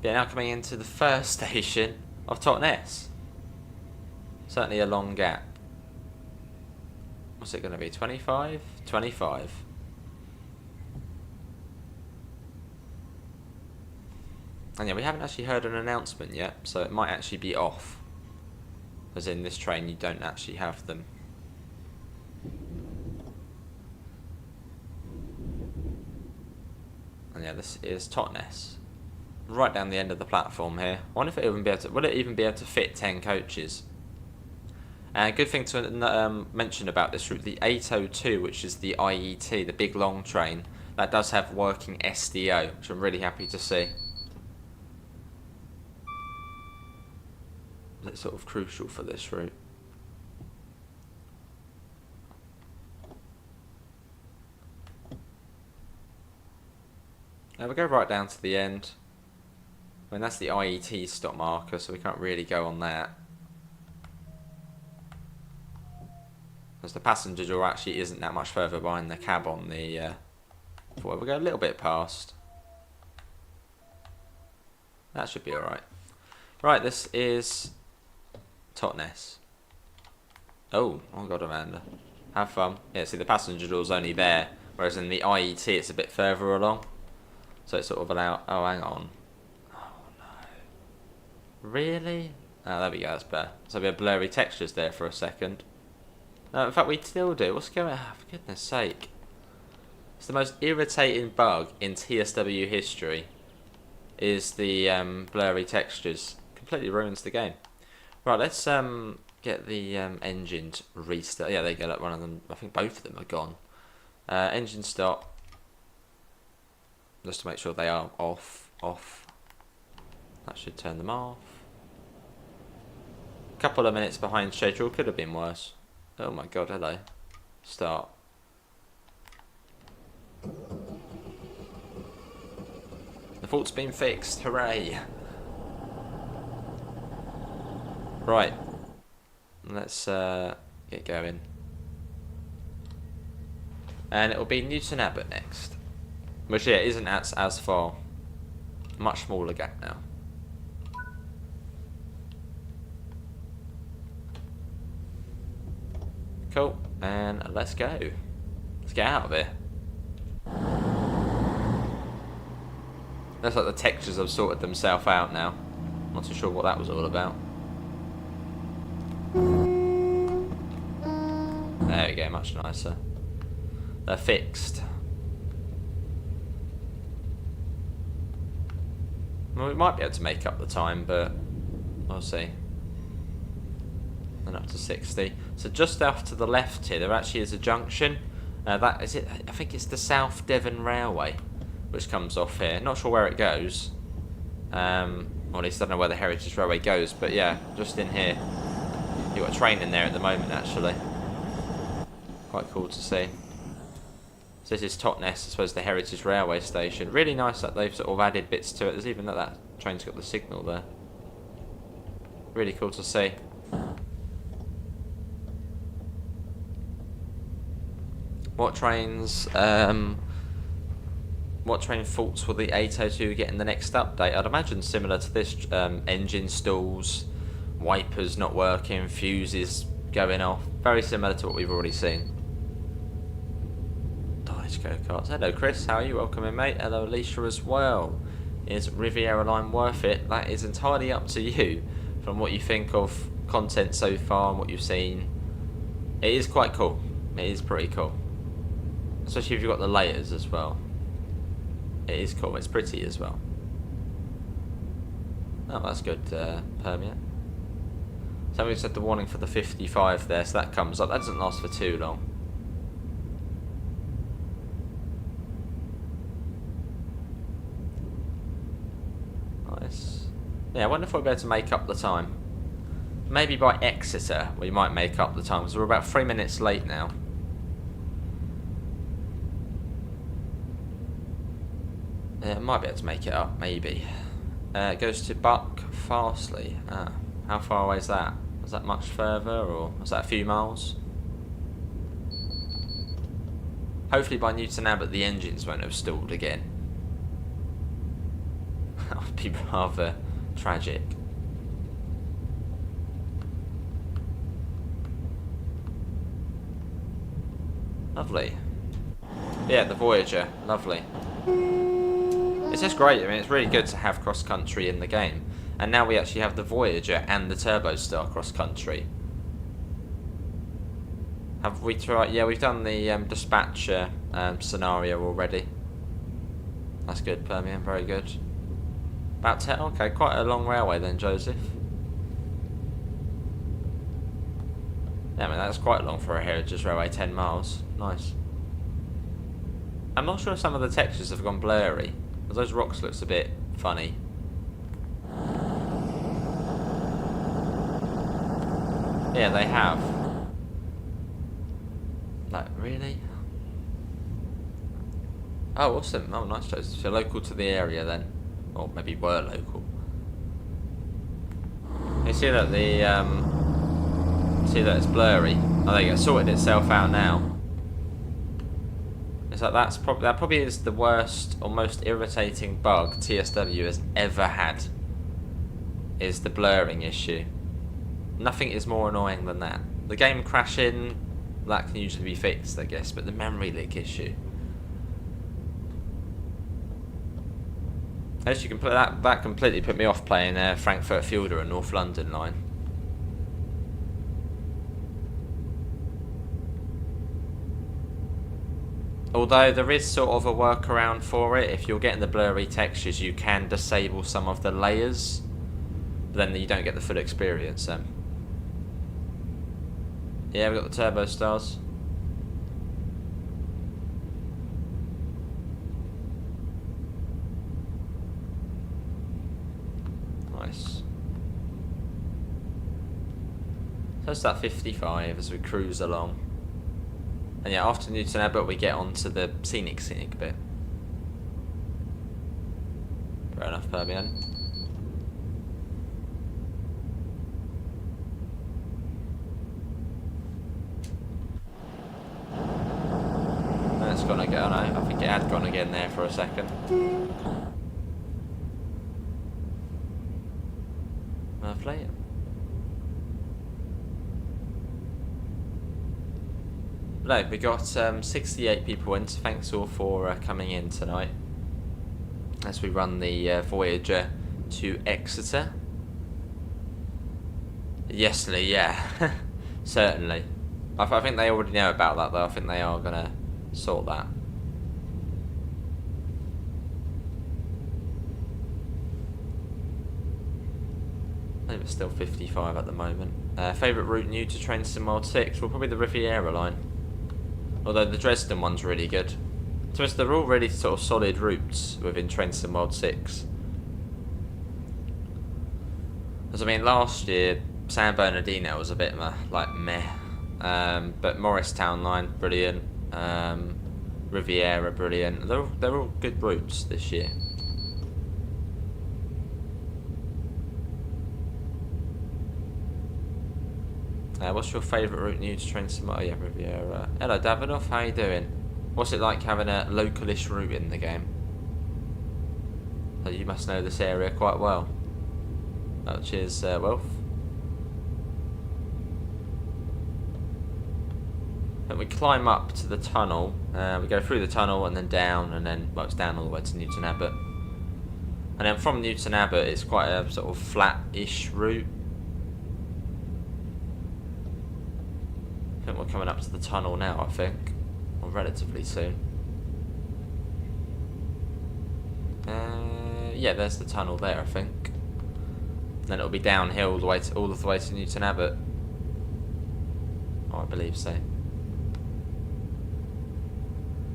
Yeah, now coming into the first station. of Totnes. Certainly a long gap. What's it going to be? 25? 25. And yeah, we haven't actually heard an announcement yet, so it might actually be off. As in this train, you don't actually have them. And yeah, this is Totnes. Right down the end of the platform here. I wonder if it even be able to, will it even be able to fit 10 coaches? And good thing to mention about this route, the 802, which is the IET, the big long train, that does have working SDO, which I'm really happy to see. That's sort of crucial for this route. Now we go right down to the end. I mean, that's the IET stop marker, so we can't really go on that. Because the passenger door actually isn't that much further behind the cab on the... we'll go a little bit past. That should be alright. Right, this is Totnes. Oh my god, Amanda. Have fun. Yeah, see, the passenger door's only there, whereas in the IET it's a bit further along. So it's sort of allowed... Oh, hang on. Oh, no. Really? Oh, there we go, that's better. So we have blurry textures there for a second. No, in fact, we still do. What's going on? For goodness sake. It's the most irritating bug in TSW history. Is the blurry textures. Completely ruins the game. Right, let's get the engines restart. Yeah, they go like one of them. I think both of them are gone. Engine stop. Just to make sure they are off. That should turn them off. Couple of minutes behind schedule. Could have been worse. Oh my god, hello. Start. The fault's been fixed, hooray! Right. Let's get going. And it'll be Newton Abbot next. Which, yeah, isn't as far. Much smaller gap now. Cool, and let's go. Let's get out of here. Looks like the textures have sorted themselves out now. Not too sure what that was all about. There we go, much nicer. They're fixed. Well, we might be able to make up the time, but we'll see. And up to 60. So just off to the left here, there actually is a junction. That is it. I think it's the South Devon Railway, which comes off here. Not sure where it goes. Or at least I don't know where the Heritage Railway goes. But yeah, just in here, you've got a train in there at the moment. Actually, quite cool to see. So this is Totnes, I suppose, the Heritage Railway station. Really nice that they've sort of added bits to it. There's even that train's got the signal there. Really cool to see. What trains, what train faults will the 802 get in the next update? I'd imagine similar to this, engine stalls, wipers not working, fuses going off. Very similar to what we've already seen. Dodge go-karts. Hello Chris, how are you? Welcome in mate. Hello Alicia as well. Is Riviera line worth it? That is entirely up to you from what you think of content so far and what you've seen. It is quite cool. It is pretty cool. Especially if you've got the layers as well. It is cool, it's pretty as well. Oh, that's good, Permia. So we've set the warning for the 55 there, so that comes up. That doesn't last for too long. Nice. Yeah, I wonder if we'll be able to make up the time. Maybe by Exeter we might make up the time, because we're about 3 minutes late now. Might be able to make it up, maybe. It goes to Buck Farsley. Ah, how far away is that? Is that much further, or is that a few miles? Hopefully by Newton Abbot the engines won't have stalled again. That would be rather tragic. Lovely. Yeah, the Voyager. Lovely. It's just great. I mean, it's really good to have cross-country in the game. And now we actually have the Voyager and the Turbo Star cross-country. Have we tried? Yeah, we've done the dispatcher scenario already. That's good, Permian. Very good. About 10. Okay, quite a long railway then, Joseph. Yeah, I mean, that's quite long for a Heritage Railway, 10 miles. Nice. I'm not sure if some of the textures have gone blurry. Those rocks looks a bit funny. Yeah, they have. Like, really? Oh, awesome. Oh, nice, Joseph. So you're local to the area then. Or maybe were local. You see that see that it's blurry. Oh, there you go. Sorted itself out now. It's like that probably is the worst or most irritating bug TSW has ever had. Is the blurring issue. Nothing is more annoying than that. The game crashing, that can usually be fixed, I guess, but the memory leak issue. As you can put that completely put me off playing Frankfurt Fielder and North London line. Although there is sort of a workaround for it. If you're getting the blurry textures, you can disable some of the layers, but then you don't get the full experience then. Yeah, we've got the Turbo Stars. Nice. So it's that 55 as we cruise along. And yeah, after Newton Abbot we get onto the scenic bit. Fair enough, Permian. That's gonna go, no, I think it had gone again there for a second. Lovely. No, we got 68 people in, so thanks all for coming in tonight as we run the Voyager to Exeter. Yes, Lee, yeah, certainly. I think they already know about that though. I think they are going to sort that. I think it's still 55 at the moment. Favourite route new to Train Sim World 6? Well, probably the Riviera line. Although the Dresden one's really good. So they're all really sort of solid routes within Train Sim World 6. Because I mean, last year San Bernardino was a bit like meh. But Morristown line, brilliant. Riviera, brilliant. They're all good routes this year. What's your favourite route new to Train Sim? Oh yeah, Riviera. Hello Davidoff, how you doing? What's it like having a localish route in the game? Oh, you must know this area quite well. Oh, cheers, Wolf. And we climb up to the tunnel. We go through the tunnel and then down, and then well, it's down all the way to Newton Abbot. And then from Newton Abbot, it's quite a sort of flat-ish route. I think we're coming up to the tunnel now, I think. Or relatively soon. Yeah, there's the tunnel there, I think. And then it'll be downhill all the way to Newton Abbot. Oh, I believe so.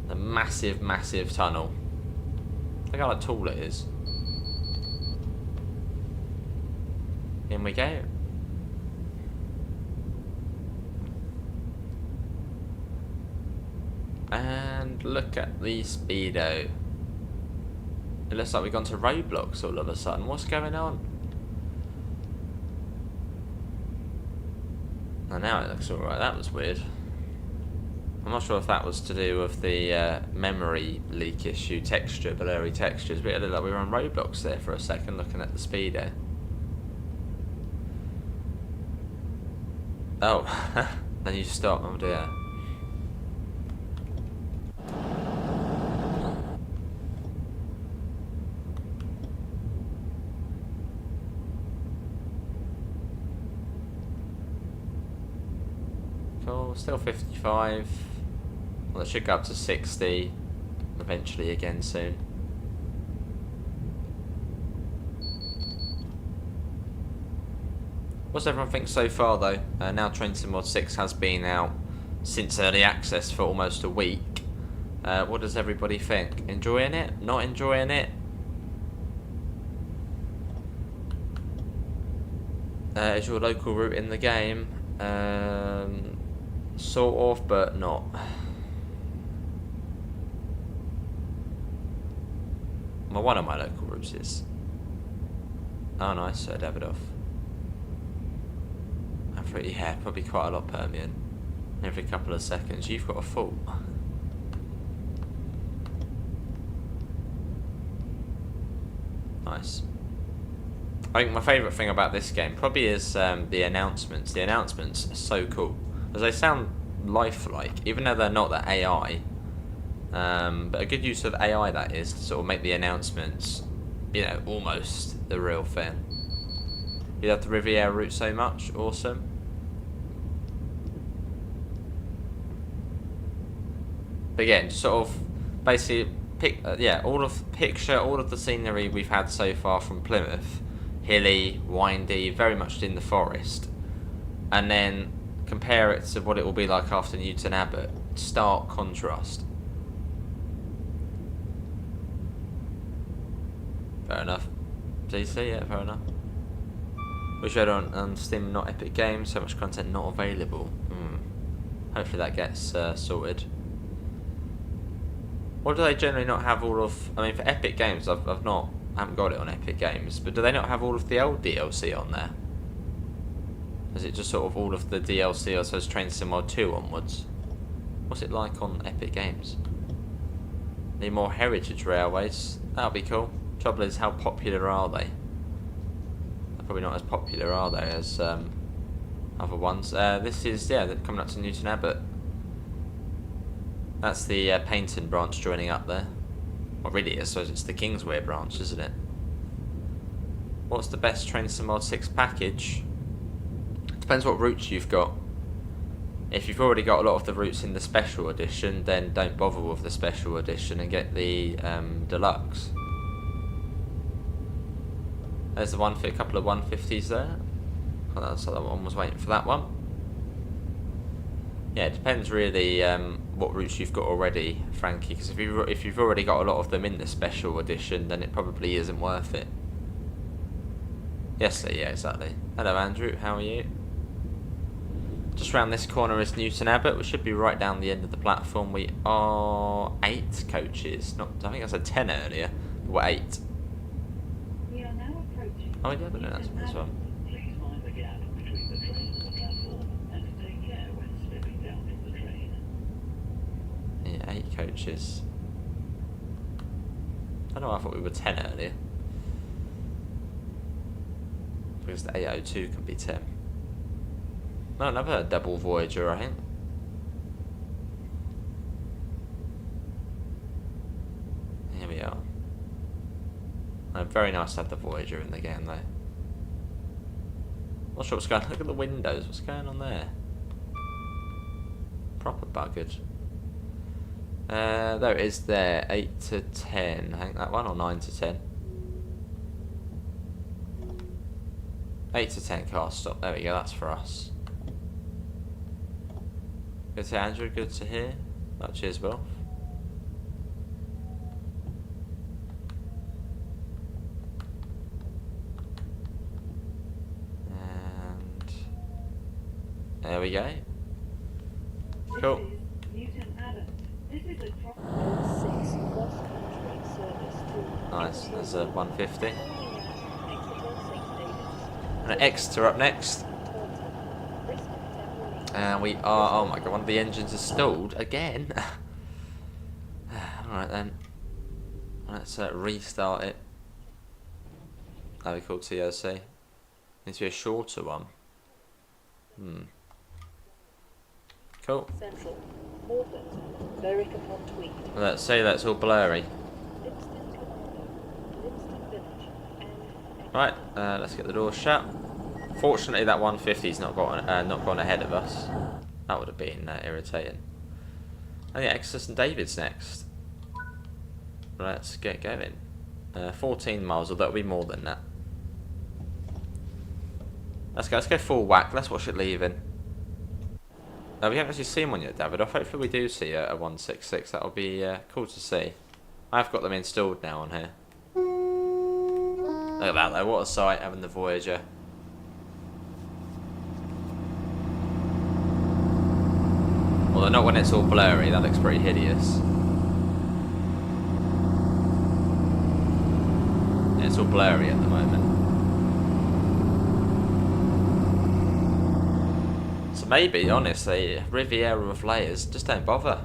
A massive, massive tunnel. Look how tall it is. In we go. And look at the speedo. It looks like we've gone to roadblocks all of a sudden. What's going on? Oh, now it looks alright. That was weird. I'm not sure if that was to do with the memory leak issue, blurry textures, but it looked like we were on roadblocks there for a second looking at the speedo. Oh, then you stop. Oh dear. Cool, still 55. Well, it should go up to 60 eventually again soon. What's everyone think so far though? Now Train Sim Mod 6 has been out since early access for almost a week. What does everybody think? Enjoying it? Not enjoying it? Is your local route in the game? Sort of, but not. Well, one of my local routes is. Oh, nice, so Davidoff. Yeah, probably quite a lot Permian. Every couple of seconds, you've got a fault. Nice. I think my favourite thing about this game probably is the announcements. The announcements are so cool. As they sound lifelike, even though they're not the AI. But a good use of AI that is, to sort of make the announcements, you know, almost the real thing. You love the Riviera route so much, awesome. But again, sort of basically picture all of the scenery we've had so far from Plymouth, hilly, windy, very much in the forest, and then compare it to what it will be like after Newton Abbot. Stark contrast. Fair enough. DC, yeah, fair enough. We showed on Steam, not Epic Games. So much content not available. Hopefully that gets sorted. Or do they generally not have all of? I mean, for Epic Games, I haven't got it on Epic Games, but do they not have all of the old DLC on there? Is it just sort of all of the DLC, I suppose, Train Sim Mod 2 onwards? What's it like on Epic Games? Need more heritage railways? That'll be cool. Trouble is, how popular are they? They're probably not as popular, are they, as other ones? This is, yeah, they're coming up to Newton Abbot. That's the Paynton branch joining up there. Well, really, I suppose it's the Kingsway branch, isn't it? What's the best Train Sim Mod 6 package? Depends what routes you've got. If you've already got a lot of the routes in the special edition, then don't bother with the special edition and get the deluxe. There's the one for a couple of 150s there. Oh, that's that one was waiting for that one. Yeah, it depends really what routes you've got already, Frankie. Because if you've already got a lot of them in the special edition, then it probably isn't worth it. Yes, yeah, exactly. Hello, Andrew. How are you? Just round this corner is Newton Abbot. We should be right down the end of the platform. We are 8 coaches. I think I said 10 earlier. But we're 8. We are now approaching. Oh, yeah, but no, that's this one. Please mind the gap between the train and the platform, and take care when stepping down from the train. Yeah, 8 coaches. I don't know, I thought we were 10 earlier. Because the 802 can be 10. No, another double Voyager, I think. Here we are. Very nice to have the Voyager in the game, though. Not sure what's going on. Look at the windows. What's going on there? Proper buggered. There it is there. 8 to 10. I think that one, or 9 to 10. 8 to 10 car stop. There we go. That's for us. Good to Andrew. Good to hear. Oh, cheers, Will. And there we go. Cool. This is Newton Abbot. This is a cross. Nice. There's a 150. And Exeter up next. And we are, oh my god, one of the engines is stalled again. Alright then. Let's restart it. That'd be called TOC. Needs to be a shorter one. Cool. Central, Morford, Berwick upon Tweed. Let's say that's all blurry. Livingston Commander, Livingston Village, and Right, let's get the door shut. Fortunately, that 150's not gone ahead of us. That would have been irritating. Oh yeah, Exeter St David's next. Let's get going. 14 miles, or that'll be more than that. Let's go full whack. Let's watch it leaving. No, we haven't actually seen one yet, David. Hopefully we do see a 166. That'll be cool to see. I've got them installed now on here. Look at that though, what a sight having the Voyager. Although not when it's all blurry, that looks pretty hideous. Yeah, it's all blurry at the moment. So maybe, honestly, Riviera with layers, just don't bother.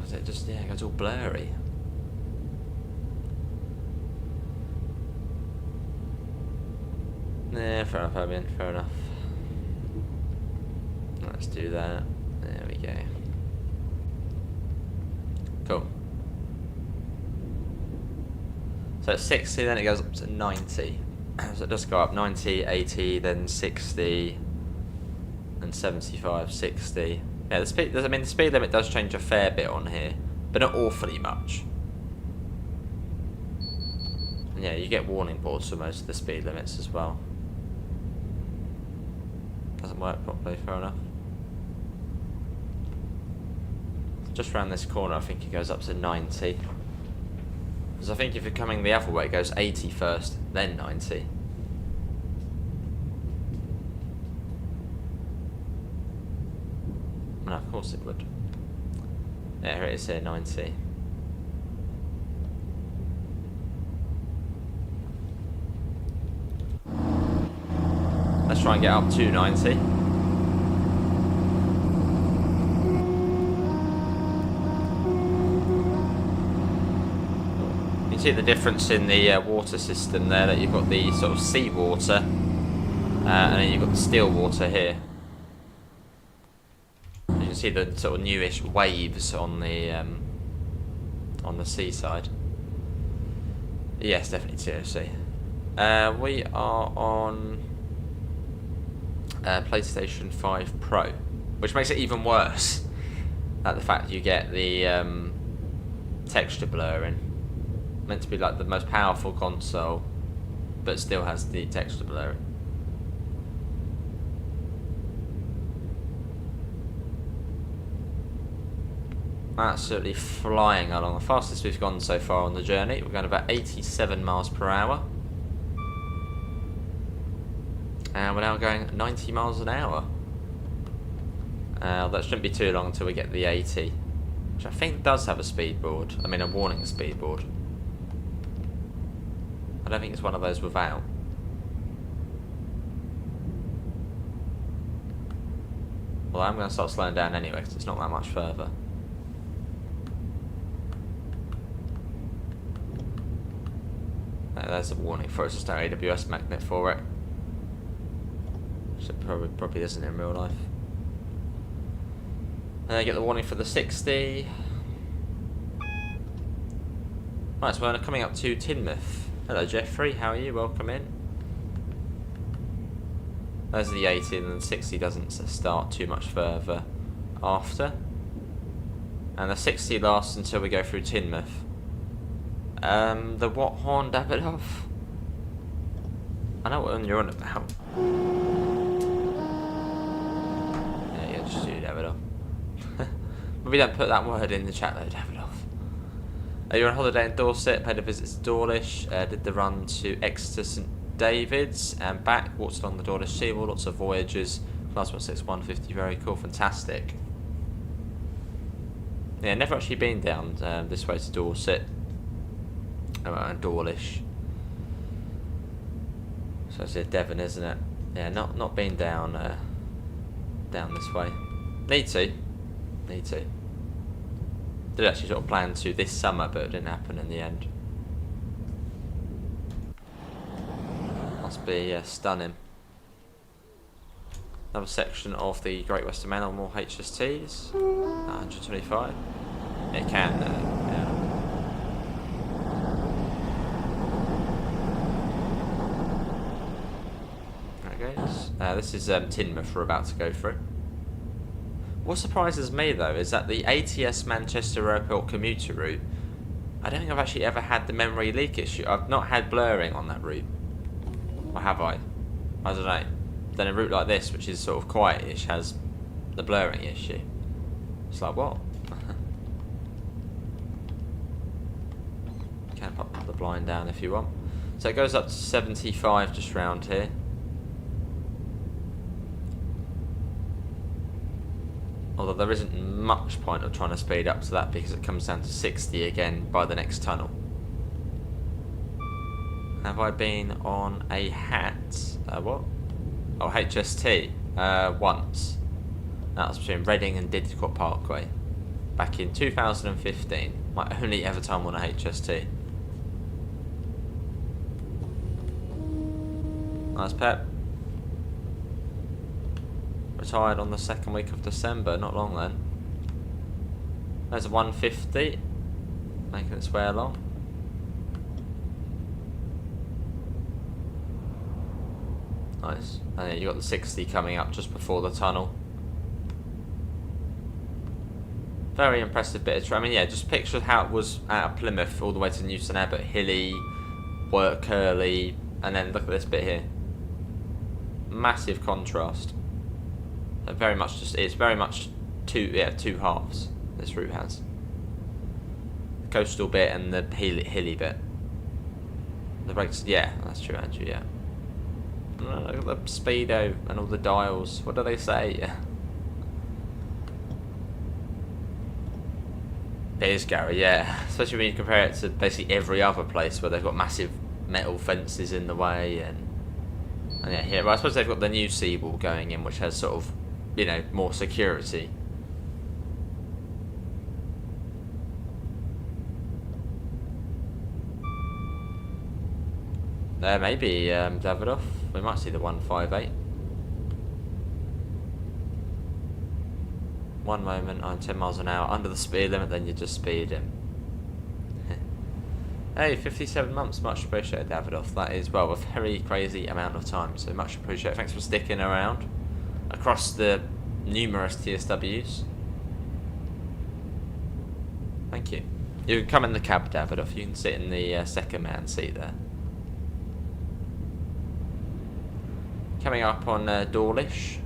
Was it just, yeah, it goes all blurry. Yeah, fair enough, Fabian, fair enough. Let's do that. There we go. Cool. So it's 60, then it goes up to 90. So it does go up 90, 80, then 60, and 75, 60. Yeah, the speed. I mean, the speed limit does change a fair bit on here, but not awfully much. And yeah, you get warning boards for most of the speed limits as well. Doesn't work properly, fair enough. Just round this corner, I think it goes up to 90. Because I think if you're coming the other way, it goes 80 first, then 90. No, of course it would. Yeah, here it is here, 90. Let's try and get up to 90. You can see the difference in the water system there, that you've got the sort of seawater and then you've got the still water here. You can see the sort of newish waves on the seaside. Yes, definitely TOC. We are on PlayStation 5 Pro, which makes it even worse. Like the fact you get the texture blurring. Meant to be like the most powerful console, but still has the texture blurring. Absolutely flying along. The fastest we've gone so far on the journey. We're going about 87 miles per hour. And we're now going 90 miles an hour. That shouldn't be too long until we get the 80, which I think does have a speed board. I mean, a warning speed board. I don't think it's one of those without. Well, I'm going to start slowing down anyway, because it's not that much further. There's a warning for it. It's just an AWS magnet for it. So it probably isn't in real life. And I get the warning for the 60. Right, so we're coming up to Teignmouth. Hello Jeffrey, how are you? Welcome in. There's the 80, and the 60 doesn't start too much further after. And the 60 lasts until we go through Teignmouth. The what horn Davidoff? I know what one you're on about. Yeah, just do Davidoff. But we don't put that word in the chat though, Davidoff. You're on holiday in Dorset, paid a visit to Dawlish, did the run to Exeter St David's and back, walked along the Dawlish seawall, lots of Voyagers, class 161, 150, very cool, fantastic. Yeah, never actually been down this way to Dorset, and Dawlish. So it's Devon, isn't it? Yeah, not been down this way. Need to. Did actually sort of plan to this summer, but it didn't happen in the end. Must be stunning. Another section of the Great Western Main on more HSTs. 125. It can, yeah. Okay. trains. This is Teignmouth we're about to go through. What surprises me though is that the ATS Manchester Airport commuter route, I don't think I've actually ever had the memory leak issue. I've not had blurring on that route. Or have I? I don't know. Then a route like this, which is sort of quietish, has the blurring issue. It's like, what? Can pop the blind down if you want. So it goes up to 75 just round here. Although there isn't much point of trying to speed up to that because it comes down to 60 again by the next tunnel. Have I been on a what? Oh, HST once. That was between Reading and Didcot Parkway back in 2015. My only ever time on a HST. Nice Pep. Retired on the 2nd week of December, not long then. There's a 150 making its way along. Nice. And then you got the 60 coming up just before the tunnel. Very impressive bit of train. I mean, yeah, just picture how it was out of Plymouth all the way to Newton Abbot, hilly, work curly, and then look at this bit here. Massive contrast. Very much it's very much two halves this route has. The coastal bit and the hilly bit. The brakes, yeah, that's true, Andrew, yeah. Look at the speedo and all the dials. What do they say? It is Gary, yeah. Especially when you compare it to basically every other place where they've got massive metal fences in the way and yeah, here. Well, I suppose they've got the new seawall going in, which has sort of, you know, more security. There may be Davidoff. We might see the 158. One moment, I'm 10 miles an hour under the speed limit, then you just speed him. Hey, 57 months, much appreciated, Davidoff. That is, well, a very crazy amount of time, so much appreciated. Thanks for sticking around across the numerous TSWs. Thank you. You can come in the cab, Davidoff. You can sit in the second man seat there. Coming up on Dawlish.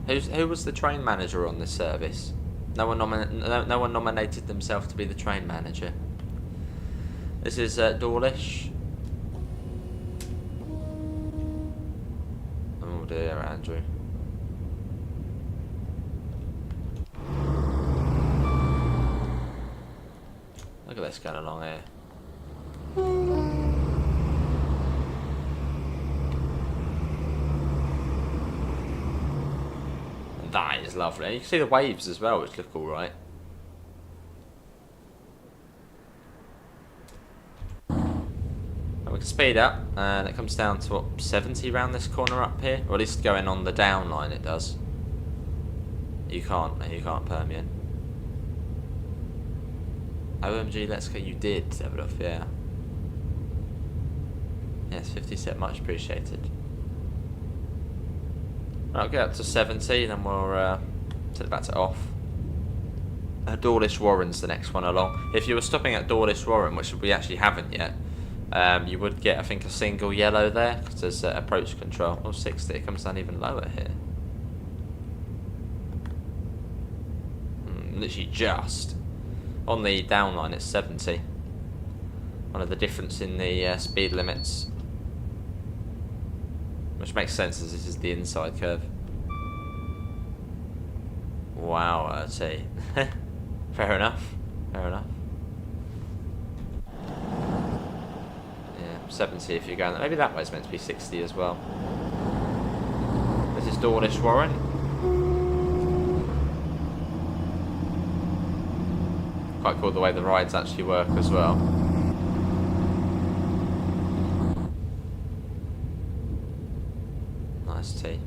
Who was the train manager on this service? No one nominated themselves to be the train manager. This is Dawlish. Oh dear, Andrew. Look at this going along here. That is lovely. You can see the waves as well, which look alright. We can speed up, and it comes down to what, 70 round this corner up here, or at least going on the down line it does. You can't Permian. OMG, let's go. You did, Davidoff, yeah. Yes, 50 set, much appreciated. I'll get up to 70, then we'll take it back to off. Dawlish Warren's the next one along. If you were stopping at Dawlish Warren, which we actually haven't yet, you would get, I think, a single yellow there, because there's approach control. Or 60, it comes down even lower here. Literally just. On the down line, it's 70. One of the difference in the speed limits. Which makes sense as this is the inside curve. Wow, I'd say. Fair enough. Fair enough. Yeah, 70 if you're going. Maybe that way's meant to be 60 as well. This is Dawlish Warren. Quite cool the way the rides actually work as well. Nice tea.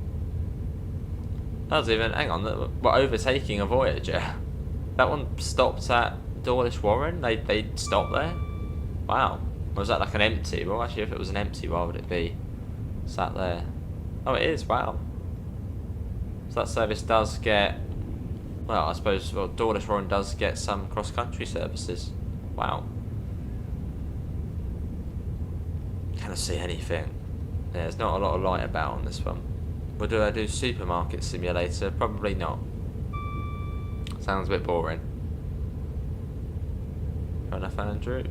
That was even, hang on, we're overtaking a Voyager. That one stopped at Dawlish Warren? They stopped there? Wow. Or was that like an empty? Well, actually, if it was an empty, why would it be sat there? Oh, it is. Wow. So that service does get, well, I suppose, well, Dawlish Warren does get some cross-country services. Wow. Can I see anything? Yeah, there's not a lot of light about on this one. Would I do supermarket simulator? Probably not. Sounds a bit boring. Fair enough, Andrew.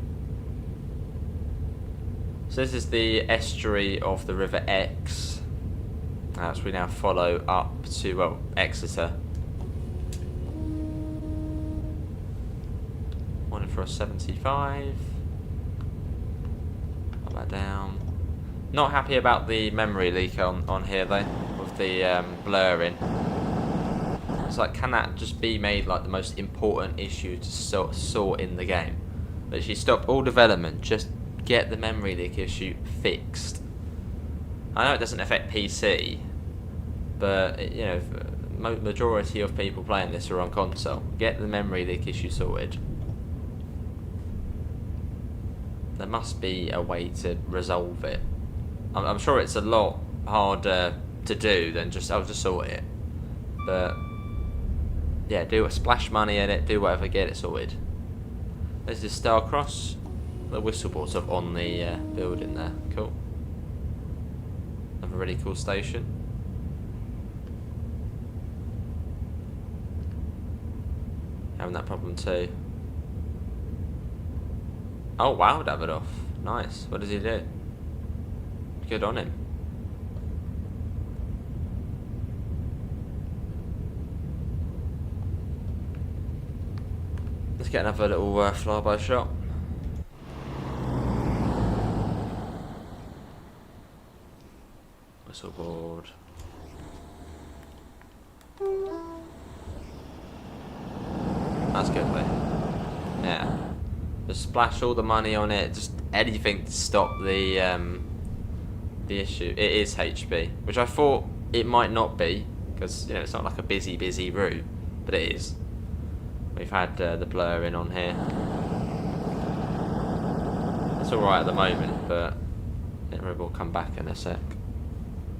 So this is the estuary of the River Exe, as we now follow up to, well, Exeter. Wanted for a 75. Put that down. Not happy about the memory leak on here though, with the blurring. It's like, can that just be made like the most important issue to sort in the game? Literally stop all development, just get the memory leak issue fixed. I know it doesn't affect PC, but you know, majority of people playing this are on console. Get the memory leak issue sorted. There must be a way to resolve it. I'm sure it's a lot harder to do than just, I'll just sort it. But yeah, do a splash money in it, do whatever, get it sorted. There's this Star Cross. The whistle board's up on the building there. Cool. Another really cool station. Having that problem too. Oh wow, Davidoff. Nice. What does he do? Good on him. Let's get another little flyby shot. Whistle board. That's good, mate. Yeah. Just splash all the money on it. Just anything to stop the issue. It is HB, which I thought it might not be, because you know it's not like a busy route, but it is. We've had the blurring on here. It's alright at the moment, but it will come back in a sec.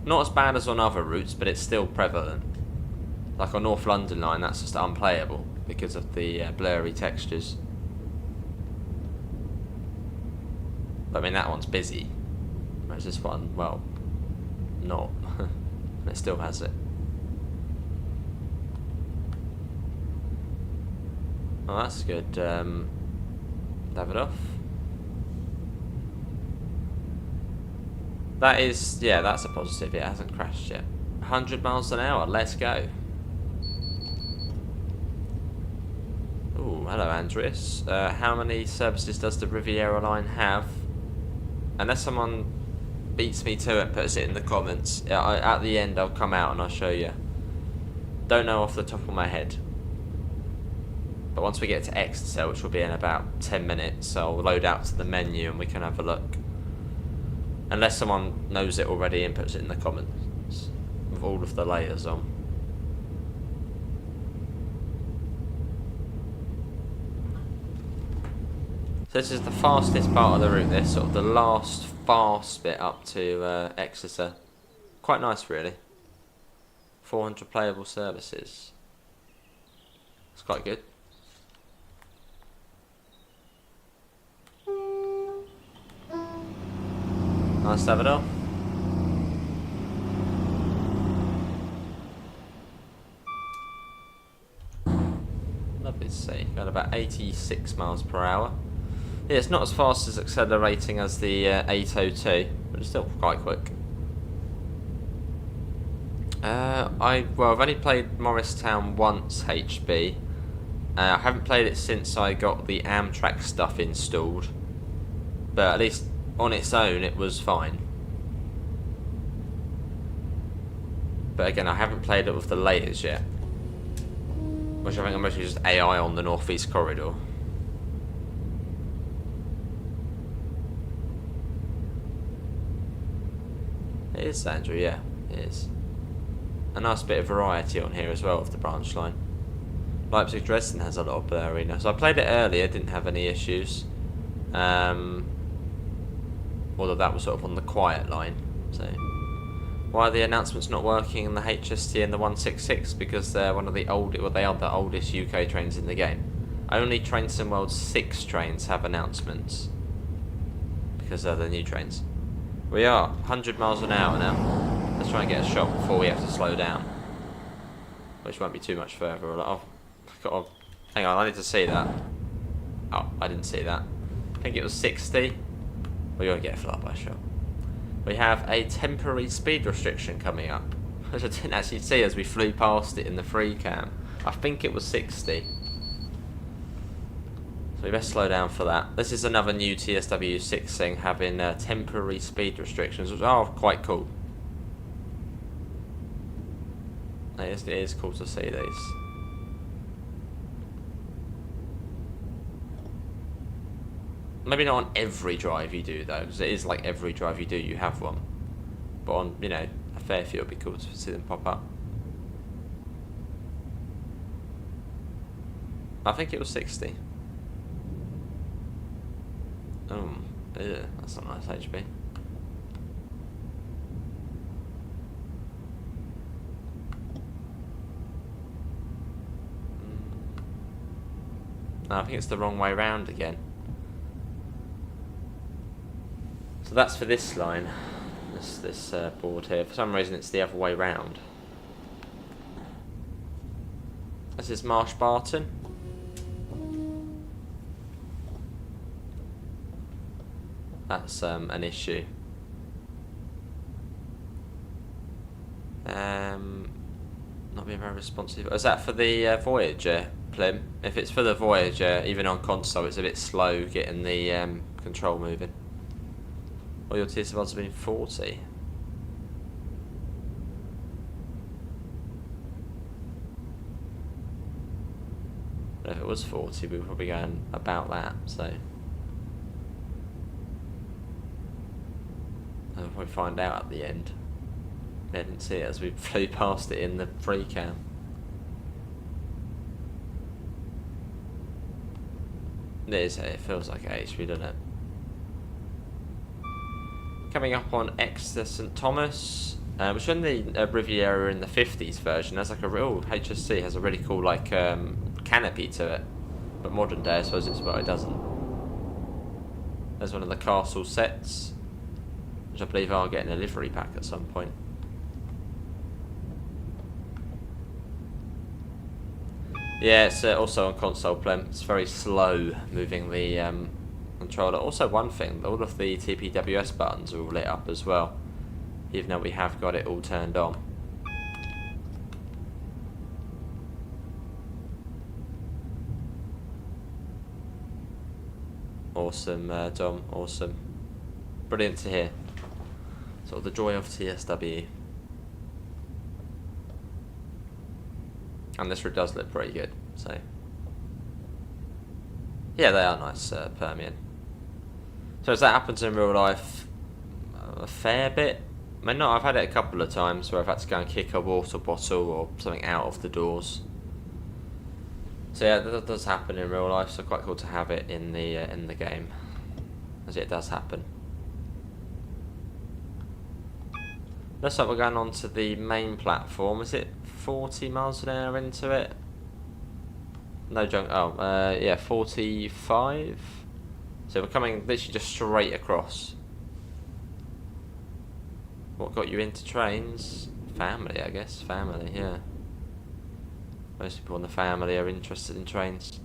Not as bad as on other routes, but it's still prevalent. Like on North London line, that's just unplayable because of the blurry textures. But I mean, that one's busy. Whereas this one, well, not. And it still has it. Oh, that's good. Davidoff. That is, yeah, that's a positive. It hasn't crashed yet. 100 miles an hour. Let's go. Oh, hello, Andreas. How many services does the Riviera line have? Unless someone beats me to it and puts it in the comments, at the end I'll come out and I'll show you. Don't know off the top of my head. But once we get to Exeter, which will be in about 10 minutes, I'll load out to the menu and we can have a look. Unless someone knows it already and puts it in the comments with all of the layers on. So this is the fastest part of the route, this sort of the last fast bit up to Exeter. Quite nice really. 400 playable services. It's quite good. Nice to have it off. Lovely to see. Got about 86 miles per hour. Yeah, it's not as fast as accelerating as the 802, but it's still quite quick. I've only played Morristown once HB. I haven't played it since I got the Amtrak stuff installed, but at least on its own it was fine. But again, I haven't played it with the layers yet, which I think are mostly just AI on the North East Corridor. It is, Andrew, yeah, it is. A nice bit of variety on here as well with the branch line. Leipzig Dresden has a lot of blurriness. I played it earlier, didn't have any issues. Although that was sort of on the quiet line. So why are the announcements not working in the HST and the 166? Because they're one of the old, well, they are the oldest UK trains in the game. Only Train Sim World 6 trains have announcements. Because they're the new trains. We are 100 miles an hour now. Let's try and get a shot before we have to slow down. Which won't be too much further. Oh, hang on, I need to see that. Oh, I didn't see that. I think it was 60. We won't get a flyby shot. We have a temporary speed restriction coming up, which I didn't actually see as we flew past it in the free cam. I think it was 60. So we best slow down for that. This is another new TSW6 thing, having temporary speed restrictions, which are quite cool. It is cool to see these. Maybe not on every drive you do though, because it is like every drive you do you have one. But on, you know, a fair few it'd be cool to see them pop up. I think it was 60. Oh, yeah, that's not nice HB. No, I think it's the wrong way round again. So that's for this line, this board here. For some reason it's the other way round. This is Marsh Barton. That's an issue. Not being very responsive. Is that for the Voyager, Plim? If it's for the Voyager, even on console, it's a bit slow getting the control moving. Or your TSW have been 40. If it was 40, we were probably going about that, so. We'll probably find out at the end. I didn't see it as we flew past it in the free cam. It feels like HP, doesn't it? Coming up on Exeter St Thomas, which in the Riviera in the 50s version has like a real HSC has a really cool like canopy to it, but modern day I suppose it's but it doesn't. There's one of the castle sets, which I believe are getting a livery pack at some point. Yeah, it's also on console play. It's very slow moving the controller. Also, one thing, all of the TPWS buttons are all lit up as well, even though we have got it all turned on. Awesome, Dom. Awesome. Brilliant to hear. Sort of the joy of TSW. And this route does look pretty good, so. Yeah, they are nice, Permian. So as that happens in real life, a fair bit. I mean, no, I've had it a couple of times where I've had to go and kick a water bottle or something out of the doors. So yeah, that does happen in real life, so quite cool to have it in the game, as it does happen. Looks like we're going on to the main platform. Is it 40 miles an hour into it? No junk. Oh, yeah, 45. So we're coming literally just straight across. What got you into trains? Family, I guess. Family, yeah. Most people in the family are interested in trains.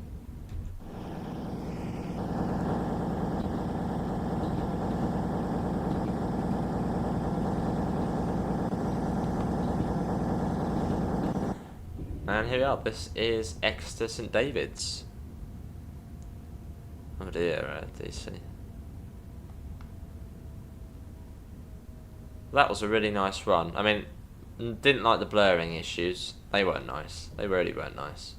And here we are, this is Exeter St David's. Oh dear, DC. That was a really nice run. I mean, didn't like the blurring issues. They weren't nice. They really weren't nice.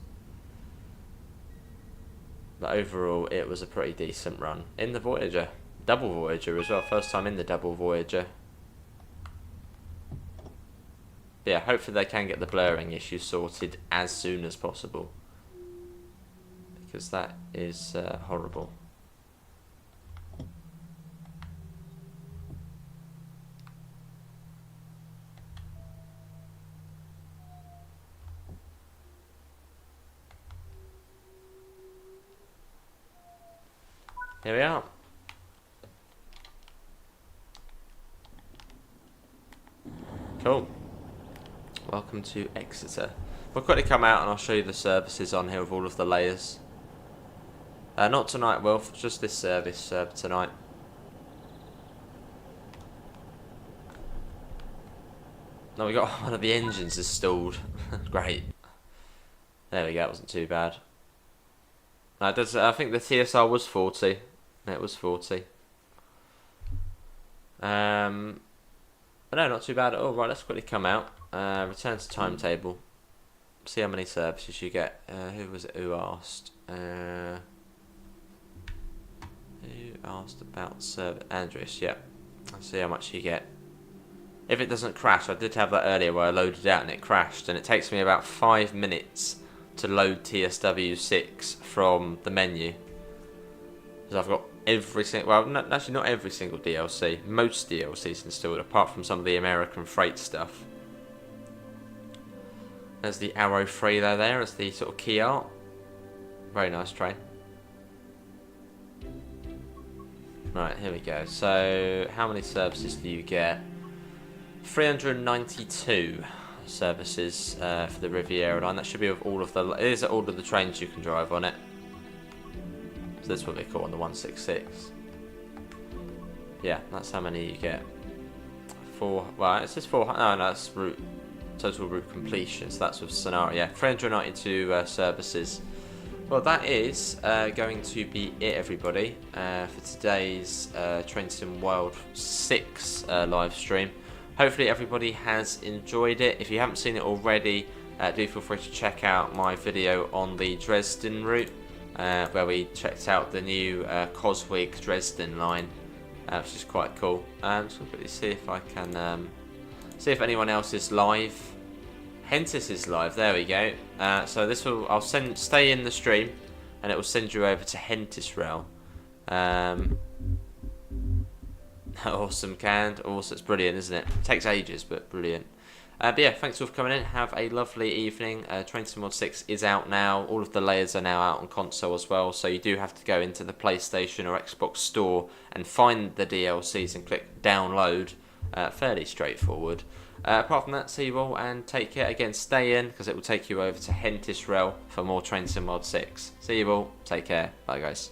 But overall, it was a pretty decent run. In the Voyager. Double Voyager as well. First time in the double Voyager. Yeah, hopefully they can get the blurring issue sorted as soon as possible. Because that is horrible. Here we are. Cool. Welcome to Exeter. We'll quickly come out and I'll show you the services on here with all of the layers. Not tonight, Wilf, just this service tonight. No, we got one of the engines installed. Great. There we go, it wasn't too bad. No, it does, I think the TSR was 40. It was 40. But no, not too bad at all. Right, let's quickly come out. Return to timetable. See how many services you get. Who was it who asked? Who asked about service? Andreas, yeah. Let's see how much you get. If it doesn't crash, I did have that earlier where I loaded out and it crashed, and it takes me about 5 minutes to load TSW6 from the menu. Because I've got every single, well, actually not every single DLC, most DLCs installed, apart from some of the American freight stuff. There's the Arrow Freezer there as the sort of key art. Very nice train. Right, here we go. So, how many services do you get? 392 services for the Riviera line. That should be with all of the. It is all of the trains you can drive on it. So that's what they call on the 166. Yeah, that's how many you get. 4. Well, it says 4. No, that's route. Total route completion. So that's with scenario. Yeah, 392 services. Well, that is going to be it, everybody, for today's Train Sim World 6 live stream. Hopefully everybody has enjoyed it. If you haven't seen it already, do feel free to check out my video on the Dresden route, where we checked out the new Coswig Dresden line, which is quite cool. Just quickly see if I can see if anyone else is live. Hentis is live. There we go. So this will, I'll stay in the stream, and it will send you over to Hentis Rail. Awesome, canned. Also, it's brilliant, isn't it? Takes ages, but brilliant. But yeah, thanks all for coming in. Have a lovely evening. Train Sim Mod 6 is out now. All of the layers are now out on console as well, so you do have to go into the PlayStation or Xbox store and find the DLCs and click download. Fairly straightforward. Apart from that, see you all and take care. Again, stay in because it will take you over to Hentis Rail for more Train Sim Mod 6. See you all. Take care. Bye, guys.